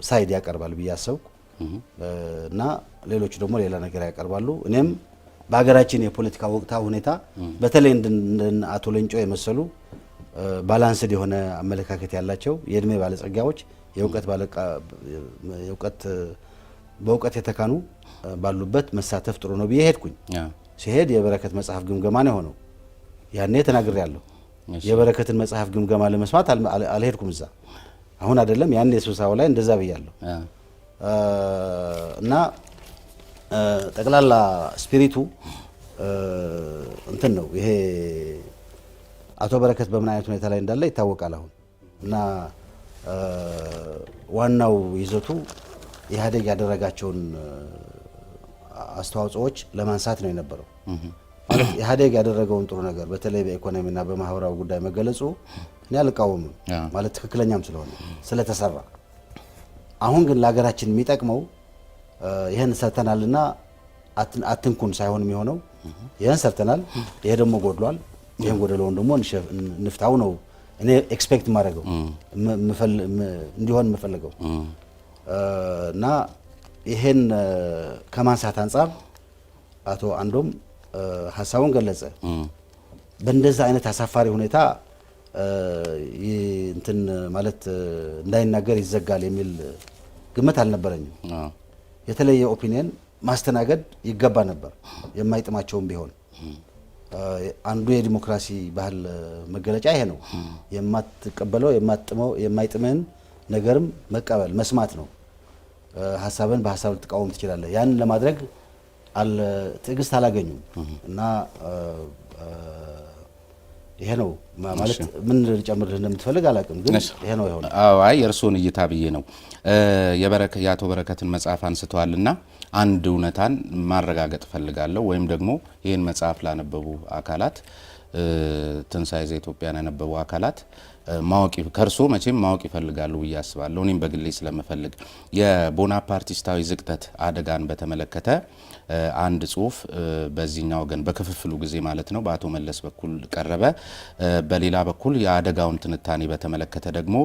ሳይድ ያቀርባል ብዬ አሰብኩ እና ሌሎቹ ደግሞ ሌላ ነገር ያቀርባሉ። እኔም በሀገራችን የፖለቲካ ወቅታዊ ሁኔታ በተለይ እንደ አቶ ሌንጮ የመሰሉ ባላንስድ የሆነ አመለካከት ያላቸው የእድሜ ባለጸጋዎች በእውቀት የተካኑ ባሉበት መሳተፍ ጥሩ ነው ብዬ ሄድኩኝ። ሲሄድ የበረከት መጽሐፍ ግምገማ ነው የሆነው። ያኔ ተናግሬያለሁ። የበረከትን መጽሐፍ ግምገማ ለመስማት አልሄድኩም እዛ። አሁን አይደለም ያኔ ስብሰባው ላይ እንደዛ ብያለሁ። እና ጠቅላላ ስፒሪቱ እንትን ነው ይሄ አቶ በረከት በምን አይነት ሁኔታ ላይ እንዳለ ይታወቃል አሁን። እና ዋናው ይዘቱ ኢህአዴግ ያደረጋቸውን አስተዋጽኦዎች ለማንሳት ነው የነበረው። ማለት ኢህአዴግ ያደረገውን ጥሩ ነገር በተለይ በኢኮኖሚና በማህበራዊ ጉዳይ መገለጹ እኔ አልቃወምም፣ ማለት ትክክለኛም ስለሆነ ስለተሰራ። አሁን ግን ለሀገራችን የሚጠቅመው ይህን ሰርተናልና አትንኩን ሳይሆን የሚሆነው ይህን ሰርተናል፣ ይሄ ደግሞ ጎድሏል፣ ይህን ጎደለውን ደግሞ እንፍታው ነው እኔ ኤክስፔክት ማድረገው እንዲሆን የምፈልገው። እና ይሄን ከማንሳት አንጻር አቶ አንዶም ሀሳቡን ገለጸ። በእንደዛ አይነት አሳፋሪ ሁኔታ እንትን ማለት እንዳይናገር ይዘጋል የሚል ግምት አልነበረኝም። የተለየ ኦፒኒየን ማስተናገድ ይገባ ነበር፣ የማይጥማቸውም ቢሆን። አንዱ የዲሞክራሲ ባህል መገለጫ ይሄ ነው። የማትቀበለው የማይጥምህን ነገርም መቀበል መስማት ነው። ሀሳብን በሀሳብ ልትቃወም ትችላለህ። ያን ለማድረግ ትዕግስት አላገኙም እና ይሄ ነው ማለት። ምን ልጨምርልህ እንደምትፈልግ አላውቅም፣ ግን ይሄ ነው የሆነው። አይ የእርስዎን እይታ ብዬ ነው። የአቶ በረከትን መጽሐፍ አንስተዋልና አንድ እውነታን ማረጋገጥ ፈልጋለሁ፣ ወይም ደግሞ ይህን መጽሐፍ ላነበቡ አካላት ትንሣኤ ዘኢትዮጵያን ያነበቡ አካላት ከእርሶ መቼም ማወቅ ይፈልጋሉ ብዬ አስባለሁ። እኔም በግሌ ስለምፈልግ የቦናፓርቲስታዊ ዝቅጠት አደጋን በተመለከተ አንድ ጽሁፍ በዚህኛው ወገን በክፍፍሉ ጊዜ ማለት ነው በአቶ መለስ በኩል ቀረበ። በሌላ በኩል የአደጋውን ትንታኔ በተመለከተ ደግሞ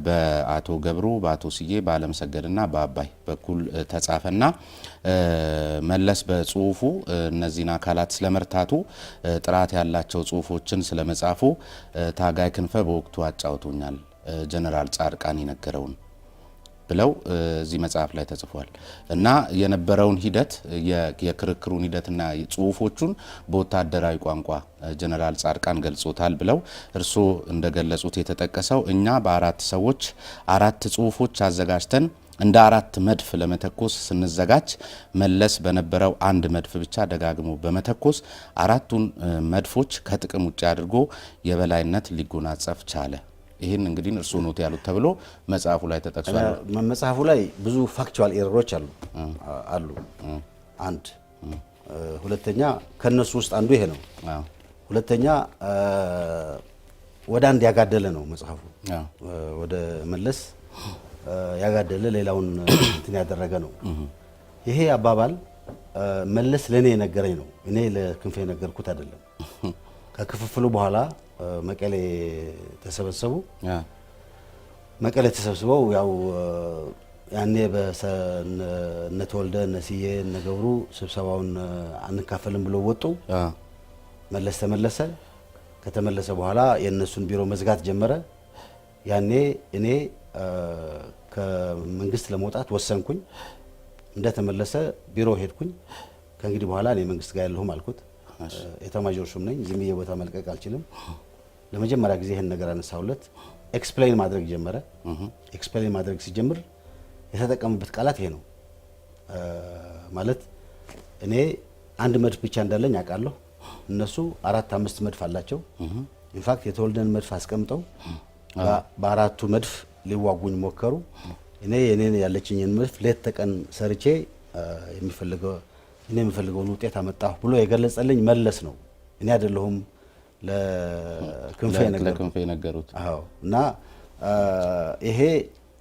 በአቶ ገብሩ፣ በአቶ ስዬ፣ በአለም ሰገድና በአባይ በኩል ተጻፈና መለስ በጽሁፉ እነዚህን አካላት ስለመርታቱ ጥራት ያላቸው ጽሁፎችን ስለመጻፉ ታጋይ ክንፈ በወቅቱ አጫውቶኛል ጀነራል ጻድቃን የነገረውን ብለው እዚህ መጽሐፍ ላይ ተጽፏል። እና የነበረውን ሂደት የክርክሩን ሂደትና ጽሁፎቹን በወታደራዊ ቋንቋ ጀነራል ጻድቃን ገልጾታል ብለው እርስዎ እንደገለጹት የተጠቀሰው እኛ በአራት ሰዎች አራት ጽሁፎች አዘጋጅተን እንደ አራት መድፍ ለመተኮስ ስንዘጋጅ መለስ በነበረው አንድ መድፍ ብቻ ደጋግሞ በመተኮስ አራቱን መድፎች ከጥቅም ውጭ አድርጎ የበላይነት ሊጎናጸፍ ቻለ። ይህን እንግዲህ እርስዎ ኖት ያሉት ተብሎ መጽሐፉ ላይ ተጠቅሷል። መጽሐፉ ላይ ብዙ ፋክቹዋል ኤረሮች አሉ። አንድ ሁለተኛ ከነሱ ውስጥ አንዱ ይሄ ነው። ሁለተኛ ወደ አንድ ያጋደለ ነው መጽሐፉ። ወደ መለስ ያጋደለ ሌላውን እንትን ያደረገ ነው። ይሄ አባባል መለስ ለኔ የነገረኝ ነው። እኔ ለክንፌ የነገርኩት አይደለም። ከክፍፍሉ በኋላ መቀሌ ተሰበሰቡ። መቀሌ ተሰብስበው ያው ያኔ እነ ተወልደ እነ ስዬ እነ ገብሩ ስብሰባውን አንካፈልም ብለው ወጡ። መለስ ተመለሰ። ከተመለሰ በኋላ የእነሱን ቢሮ መዝጋት ጀመረ። ያኔ እኔ ከመንግስት ለመውጣት ወሰንኩኝ። እንደተመለሰ ቢሮ ሄድኩኝ። ከእንግዲህ በኋላ እኔ መንግስት ጋር ያለሁም አልኩት። ኤታማዦር ሹም ነኝ፣ ዝም ብዬ ቦታ መልቀቅ አልችልም። ለመጀመሪያ ጊዜ ይሄን ነገር አነሳውለት። ኤክስፕሌን ማድረግ ጀመረ። ኤክስፕሌን ማድረግ ሲጀምር የተጠቀመበት ቃላት ይሄ ነው ማለት እኔ አንድ መድፍ ብቻ እንዳለኝ አውቃለሁ። እነሱ 4-5 መድፍ አላቸው። ኢንፋክት የተወልደን መድፍ አስቀምጠው በአራቱ መድፍ ሊዋጉኝ ሞከሩ። እኔ የኔን ያለችኝን መድፍ ሌት ተቀን ሰርቼ የሚፈልገውን ውጤት አመጣሁ ብሎ የገለጸልኝ መለስ ነው። እኔ አይደለሁም ለክንፌ ነገሩት። አዎ። እና ይሄ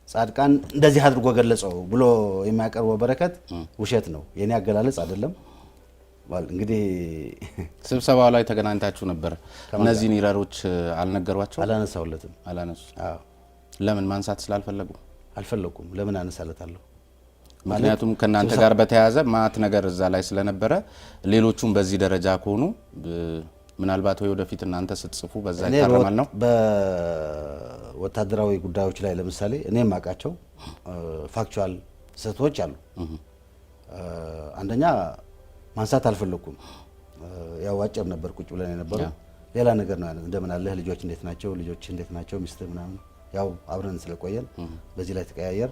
ጻድቃን እንደዚህ አድርጎ ገለጸው ብሎ የሚያቀርበው በረከት ውሸት ነው፣ የኔ አገላለጽ አይደለም። እንግዲህ ስብሰባው ላይ ተገናኝታችሁ ነበር። እነዚህን ኢረሮች አልነገሯቸው? አላነሳውለትም። አላነሱ? አዎ። ለምን? ማንሳት ስላልፈለጉ? አልፈለኩም። ለምን አነሳለታለሁ? ምክንያቱም ከናንተ ጋር በተያያዘ ማት ነገር እዛ ላይ ስለነበረ ሌሎቹም በዚህ ደረጃ ከሆኑ ምናልባት ወይ ወደፊት እናንተ ስትጽፉ በዛ ይታረማል ነው። በወታደራዊ ጉዳዮች ላይ ለምሳሌ እኔም አውቃቸው ፋክቹዋል ስህተቶች አሉ። አንደኛ ማንሳት አልፈለኩም። ያው አጭር ነበር ቁጭ ብለን የነበረው ሌላ ነገር ነው። እንደምን አለህ፣ ልጆች እንዴት ናቸው፣ ልጆች እንዴት ናቸው፣ ሚስት ምናምን ያው አብረን ስለቆየን በዚህ ላይ ተቀያየር።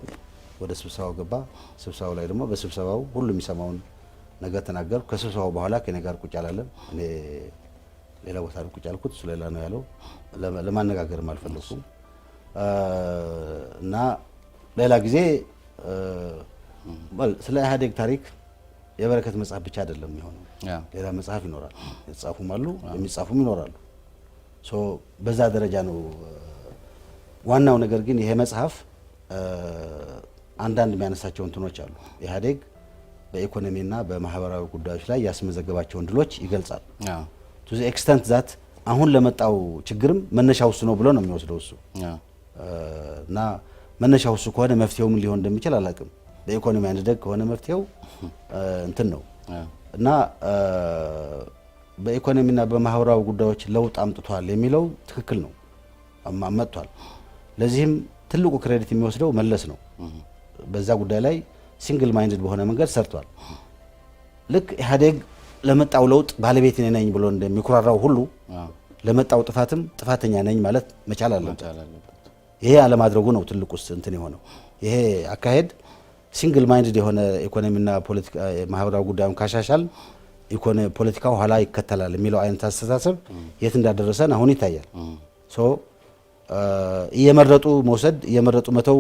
ወደ ስብሰባው ገባ። ስብሰባው ላይ ደግሞ በስብሰባው ሁሉ የሚሰማውን ነገር ተናገር። ከስብሰባው በኋላ ከኔ ጋር ቁጭ አላለም። እኔ ሌላ ቦታ ቁጭ አልኩት፣ እሱ ሌላ ነው ያለው። ለማነጋገርም አልፈለኩም እና ሌላ ጊዜ ስለ ኢህአዴግ ታሪክ የበረከት መጽሐፍ ብቻ አይደለም የሚሆነው፣ ሌላ መጽሐፍ ይኖራል። የተጻፉም አሉ የሚጻፉም ይኖራሉ። በዛ ደረጃ ነው። ዋናው ነገር ግን ይሄ መጽሐፍ አንዳንድ የሚያነሳቸው እንትኖች አሉ። ኢህአዴግ በኢኮኖሚና በማህበራዊ ጉዳዮች ላይ ያስመዘገባቸውን ድሎች ይገልጻል። ቱ ዘ ኤክስተንት ዛት አሁን ለመጣው ችግርም መነሻው እሱ ነው ብሎ ነው የሚወስደው እሱ እና መነሻው እሱ ከሆነ መፍትሄው ምን ሊሆን እንደሚችል አላውቅም። በኢኮኖሚ አንደግ ከሆነ መፍትሄው እንትን ነው እና በኢኮኖሚና በማህበራዊ ጉዳዮች ለውጥ አምጥቷል የሚለው ትክክል ነው፣ መጥቷል። ለዚህም ትልቁ ክሬዲት የሚወስደው መለስ ነው። በዛ ጉዳይ ላይ ሲንግል ማይንድድ በሆነ መንገድ ሰርቷል። ልክ ኢህአዴግ ለመጣው ለውጥ ባለቤት ነኝ ብሎ እንደሚኩራራው ሁሉ ለመጣው ጥፋትም ጥፋተኛ ነኝ ማለት መቻል አለበት። ይሄ አለማድረጉ ነው ትልቁ እንትን የሆነው። ይሄ አካሄድ ሲንግል ማይንድድ የሆነ ኢኮኖሚና ፖለቲካ ማህበራዊ ጉዳዩን ካሻሻል ፖለቲካው ኋላ ይከተላል የሚለው አይነት አስተሳሰብ የት እንዳደረሰን አሁን ይታያል። እየመረጡ መውሰድ እየመረጡ መተው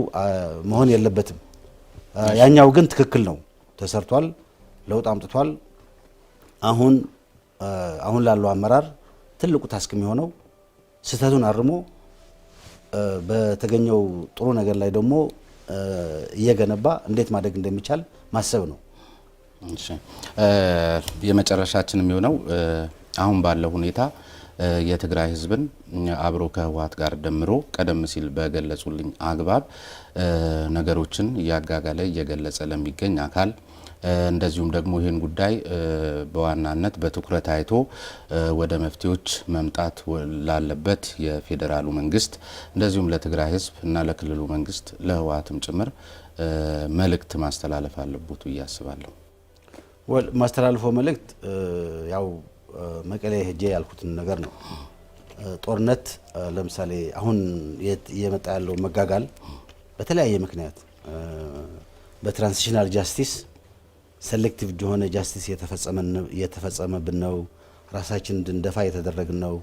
መሆን የለበትም። ያኛው ግን ትክክል ነው፣ ተሰርቷል፣ ለውጥ አምጥቷል። አሁን ላለው አመራር ትልቁ ታስክ የሚሆነው ስህተቱን አርሞ በተገኘው ጥሩ ነገር ላይ ደግሞ እየገነባ እንዴት ማደግ እንደሚቻል ማሰብ ነው። እሺ፣ የመጨረሻችን የሚሆነው አሁን ባለው ሁኔታ የትግራይ ህዝብን አብሮ ከህወሓት ጋር ደምሮ ቀደም ሲል በገለጹልኝ አግባብ ነገሮችን እያጋጋለ እየገለጸ ለሚገኝ አካል እንደዚሁም ደግሞ ይህን ጉዳይ በዋናነት በትኩረት አይቶ ወደ መፍትሄዎች መምጣት ላለበት የፌዴራሉ መንግስት እንደዚሁም ለትግራይ ህዝብ እና ለክልሉ መንግስት ለህወሓትም ጭምር መልእክት ማስተላለፍ አለበት ብዬ አስባለሁ። ማስተላለፈው መልእክት ያው መቀሌ ሄጄ ያልኩትን ነገር ነው። ጦርነት ለምሳሌ አሁን እየመጣ ያለው መጋጋል በተለያየ ምክንያት በትራንዚሽናል ጃስቲስ ሴሌክቲቭ የሆነ ጃስቲስ የተፈጸመብን ነው፣ ራሳችን እንድንደፋ የተደረግን ነው፣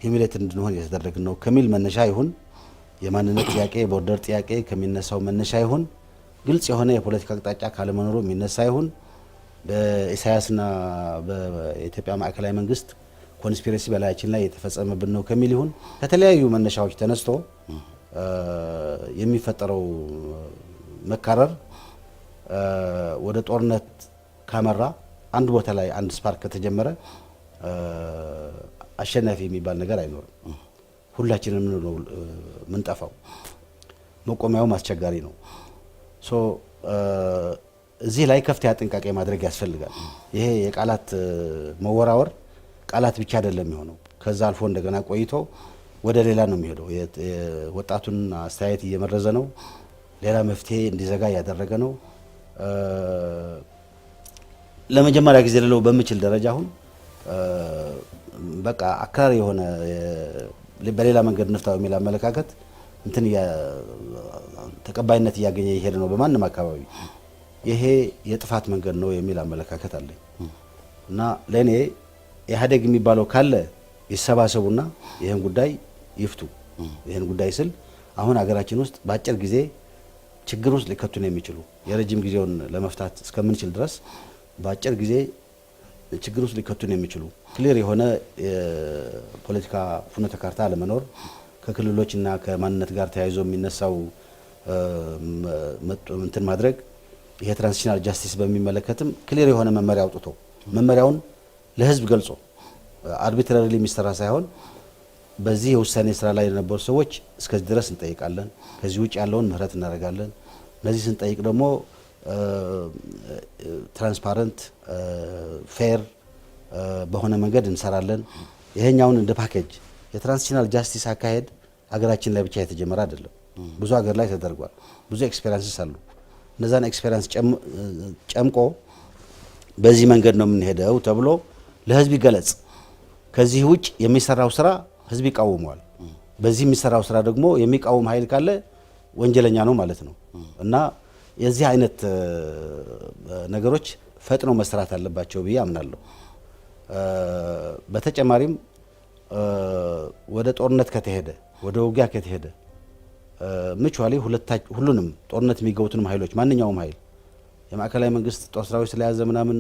ሂሚሌት እንድንሆን የተደረግን ነው ከሚል መነሻ ይሁን የማንነት ጥያቄ ቦርደር ጥያቄ ከሚነሳው መነሻ ይሁን ግልጽ የሆነ የፖለቲካ አቅጣጫ ካለመኖሩ የሚነሳ ይሁን በኢሳያስና በኢትዮጵያ ማዕከላዊ መንግስት ኮንስፒሬሲ በላያችን ላይ የተፈጸመብን ነው ከሚል ይሁን ከተለያዩ መነሻዎች ተነስቶ የሚፈጠረው መካረር ወደ ጦርነት ካመራ አንድ ቦታ ላይ አንድ ስፓርክ ከተጀመረ አሸናፊ የሚባል ነገር አይኖርም። ሁላችንም ነው ምንጠፋው። መቆሚያውም አስቸጋሪ ነው። ሶ እዚህ ላይ ከፍተኛ ጥንቃቄ ማድረግ ያስፈልጋል። ይሄ የቃላት መወራወር ቃላት ብቻ አይደለም የሚሆነው። ከዛ አልፎ እንደገና ቆይቶ ወደ ሌላ ነው የሚሄደው። ወጣቱን አስተያየት እየመረዘ ነው። ሌላ መፍትሄ እንዲዘጋ እያደረገ ነው። ለመጀመሪያ ጊዜ ልለው በምችል ደረጃ አሁን በቃ አክራሪ የሆነ በሌላ መንገድ እንፍታው የሚል አመለካከት እንትን ተቀባይነት እያገኘ ይሄድ ነው በማንም አካባቢ። ይሄ የጥፋት መንገድ ነው የሚል አመለካከት አለኝ እና ለኔ ኢህአዴግ የሚባለው ካለ ይሰባሰቡና ይሄን ጉዳይ ይፍቱ። ይሄን ጉዳይ ስል አሁን ሀገራችን ውስጥ በአጭር ጊዜ ችግር ውስጥ ሊከቱን የሚችሉ የረጅም ጊዜውን ለመፍታት እስከምንችል ድረስ በአጭር ጊዜ ችግር ውስጥ ሊከቱን የሚችሉ ክሊር የሆነ የፖለቲካ ፍኖተ ካርታ ለመኖር ከክልሎችና ከማንነት ጋር ተያይዞ የሚነሳው እንትን ማድረግ ይሄ ትራንዚሽናል ጃስቲስ በሚመለከትም ክሊር የሆነ መመሪያ አውጥቶ መመሪያውን ለህዝብ ገልጾ አርቢትራሪሊ የሚሰራ ሳይሆን በዚህ የውሳኔ ስራ ላይ የነበሩ ሰዎች እስከዚህ ድረስ እንጠይቃለን፣ ከዚህ ውጭ ያለውን ምህረት እናደርጋለን። እነዚህ ስንጠይቅ ደግሞ ትራንስፓረንት ፌር በሆነ መንገድ እንሰራለን። ይሄኛውን እንደ ፓኬጅ የትራንዚሽናል ጃስቲስ አካሄድ ሀገራችን ላይ ብቻ የተጀመረ አይደለም። ብዙ ሀገር ላይ ተደርጓል። ብዙ ኤክስፔሪንስስ አሉ። እነዛን ኤክስፔሪንስ ጨምቆ በዚህ መንገድ ነው የምንሄደው ተብሎ ለህዝብ ይገለጽ። ከዚህ ውጭ የሚሰራው ስራ ህዝብ ይቃወመዋል። በዚህ የሚሰራው ስራ ደግሞ የሚቃወም ኃይል ካለ ወንጀለኛ ነው ማለት ነው እና የዚህ አይነት ነገሮች ፈጥነው መስራት አለባቸው ብዬ አምናለሁ። በተጨማሪም ወደ ጦርነት ከተሄደ ወደ ውጊያ ከተሄደ ምቹዋሊ ሁሉንም ጦርነት የሚገቡትንም ኃይሎች ማንኛውም ኃይል የማዕከላዊ መንግስት ጦር ሰራዊት ስለያዘ ምናምን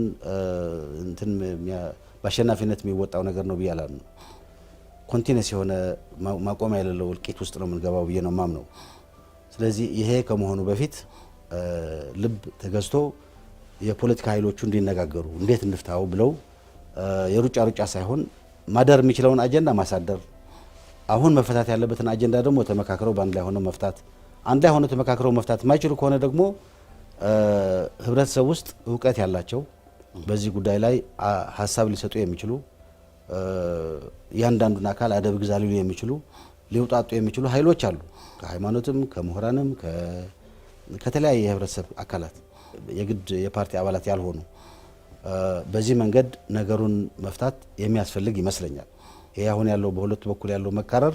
እንትን በአሸናፊነት የሚወጣው ነገር ነው ብዬ አላምንም። ኮንቲኒየስ የሆነ ማቆሚያ የሌለው እልቂት ውስጥ ነው የምንገባው ብዬ ነው ማምነው። ስለዚህ ይሄ ከመሆኑ በፊት ልብ ተገዝቶ የፖለቲካ ኃይሎቹ እንዲነጋገሩ እንዴት እንፍታው ብለው የሩጫ ሳይሆን ማደር የሚችለውን አጀንዳ ማሳደር፣ አሁን መፈታት ያለበትን አጀንዳ ደግሞ ተመካክረው በአንድ ላይ ሆነው መፍታት፣ አንድ ላይ ሆነው ተመካክረው መፍታት የማይችሉ ከሆነ ደግሞ ህብረተሰብ ውስጥ እውቀት ያላቸው በዚህ ጉዳይ ላይ ሀሳብ ሊሰጡ የሚችሉ ያንዳንዱን አካል አደብ ግዛ ሊሉ የሚችሉ ሊውጣጡ የሚችሉ ኃይሎች አሉ። ከሃይማኖትም ከምሁራንም ከተለያየ የህብረተሰብ አካላት የግድ የፓርቲ አባላት ያልሆኑ በዚህ መንገድ ነገሩን መፍታት የሚያስፈልግ ይመስለኛል። ይሄ አሁን ያለው በሁለቱ በኩል ያለው መካረር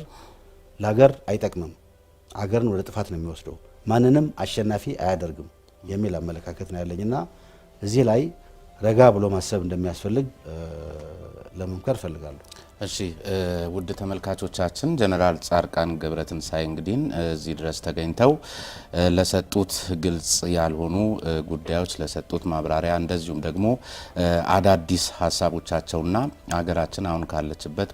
ለሀገር አይጠቅምም፣ ሀገርን ወደ ጥፋት ነው የሚወስደው፣ ማንንም አሸናፊ አያደርግም የሚል አመለካከት ነው ያለኝና እዚህ ላይ ረጋ ብሎ ማሰብ እንደሚያስፈልግ ለመምከር እፈልጋለሁ። እሺ ውድ ተመልካቾቻችን ጀነራል ጻድቃን ገብረትንሳኤ እንግዲህ እዚህ ድረስ ተገኝተው ለሰጡት ግልጽ ያልሆኑ ጉዳዮች ለሰጡት ማብራሪያ እንደዚሁም ደግሞ አዳዲስ ሀሳቦቻቸውና ሀገራችን አሁን ካለችበት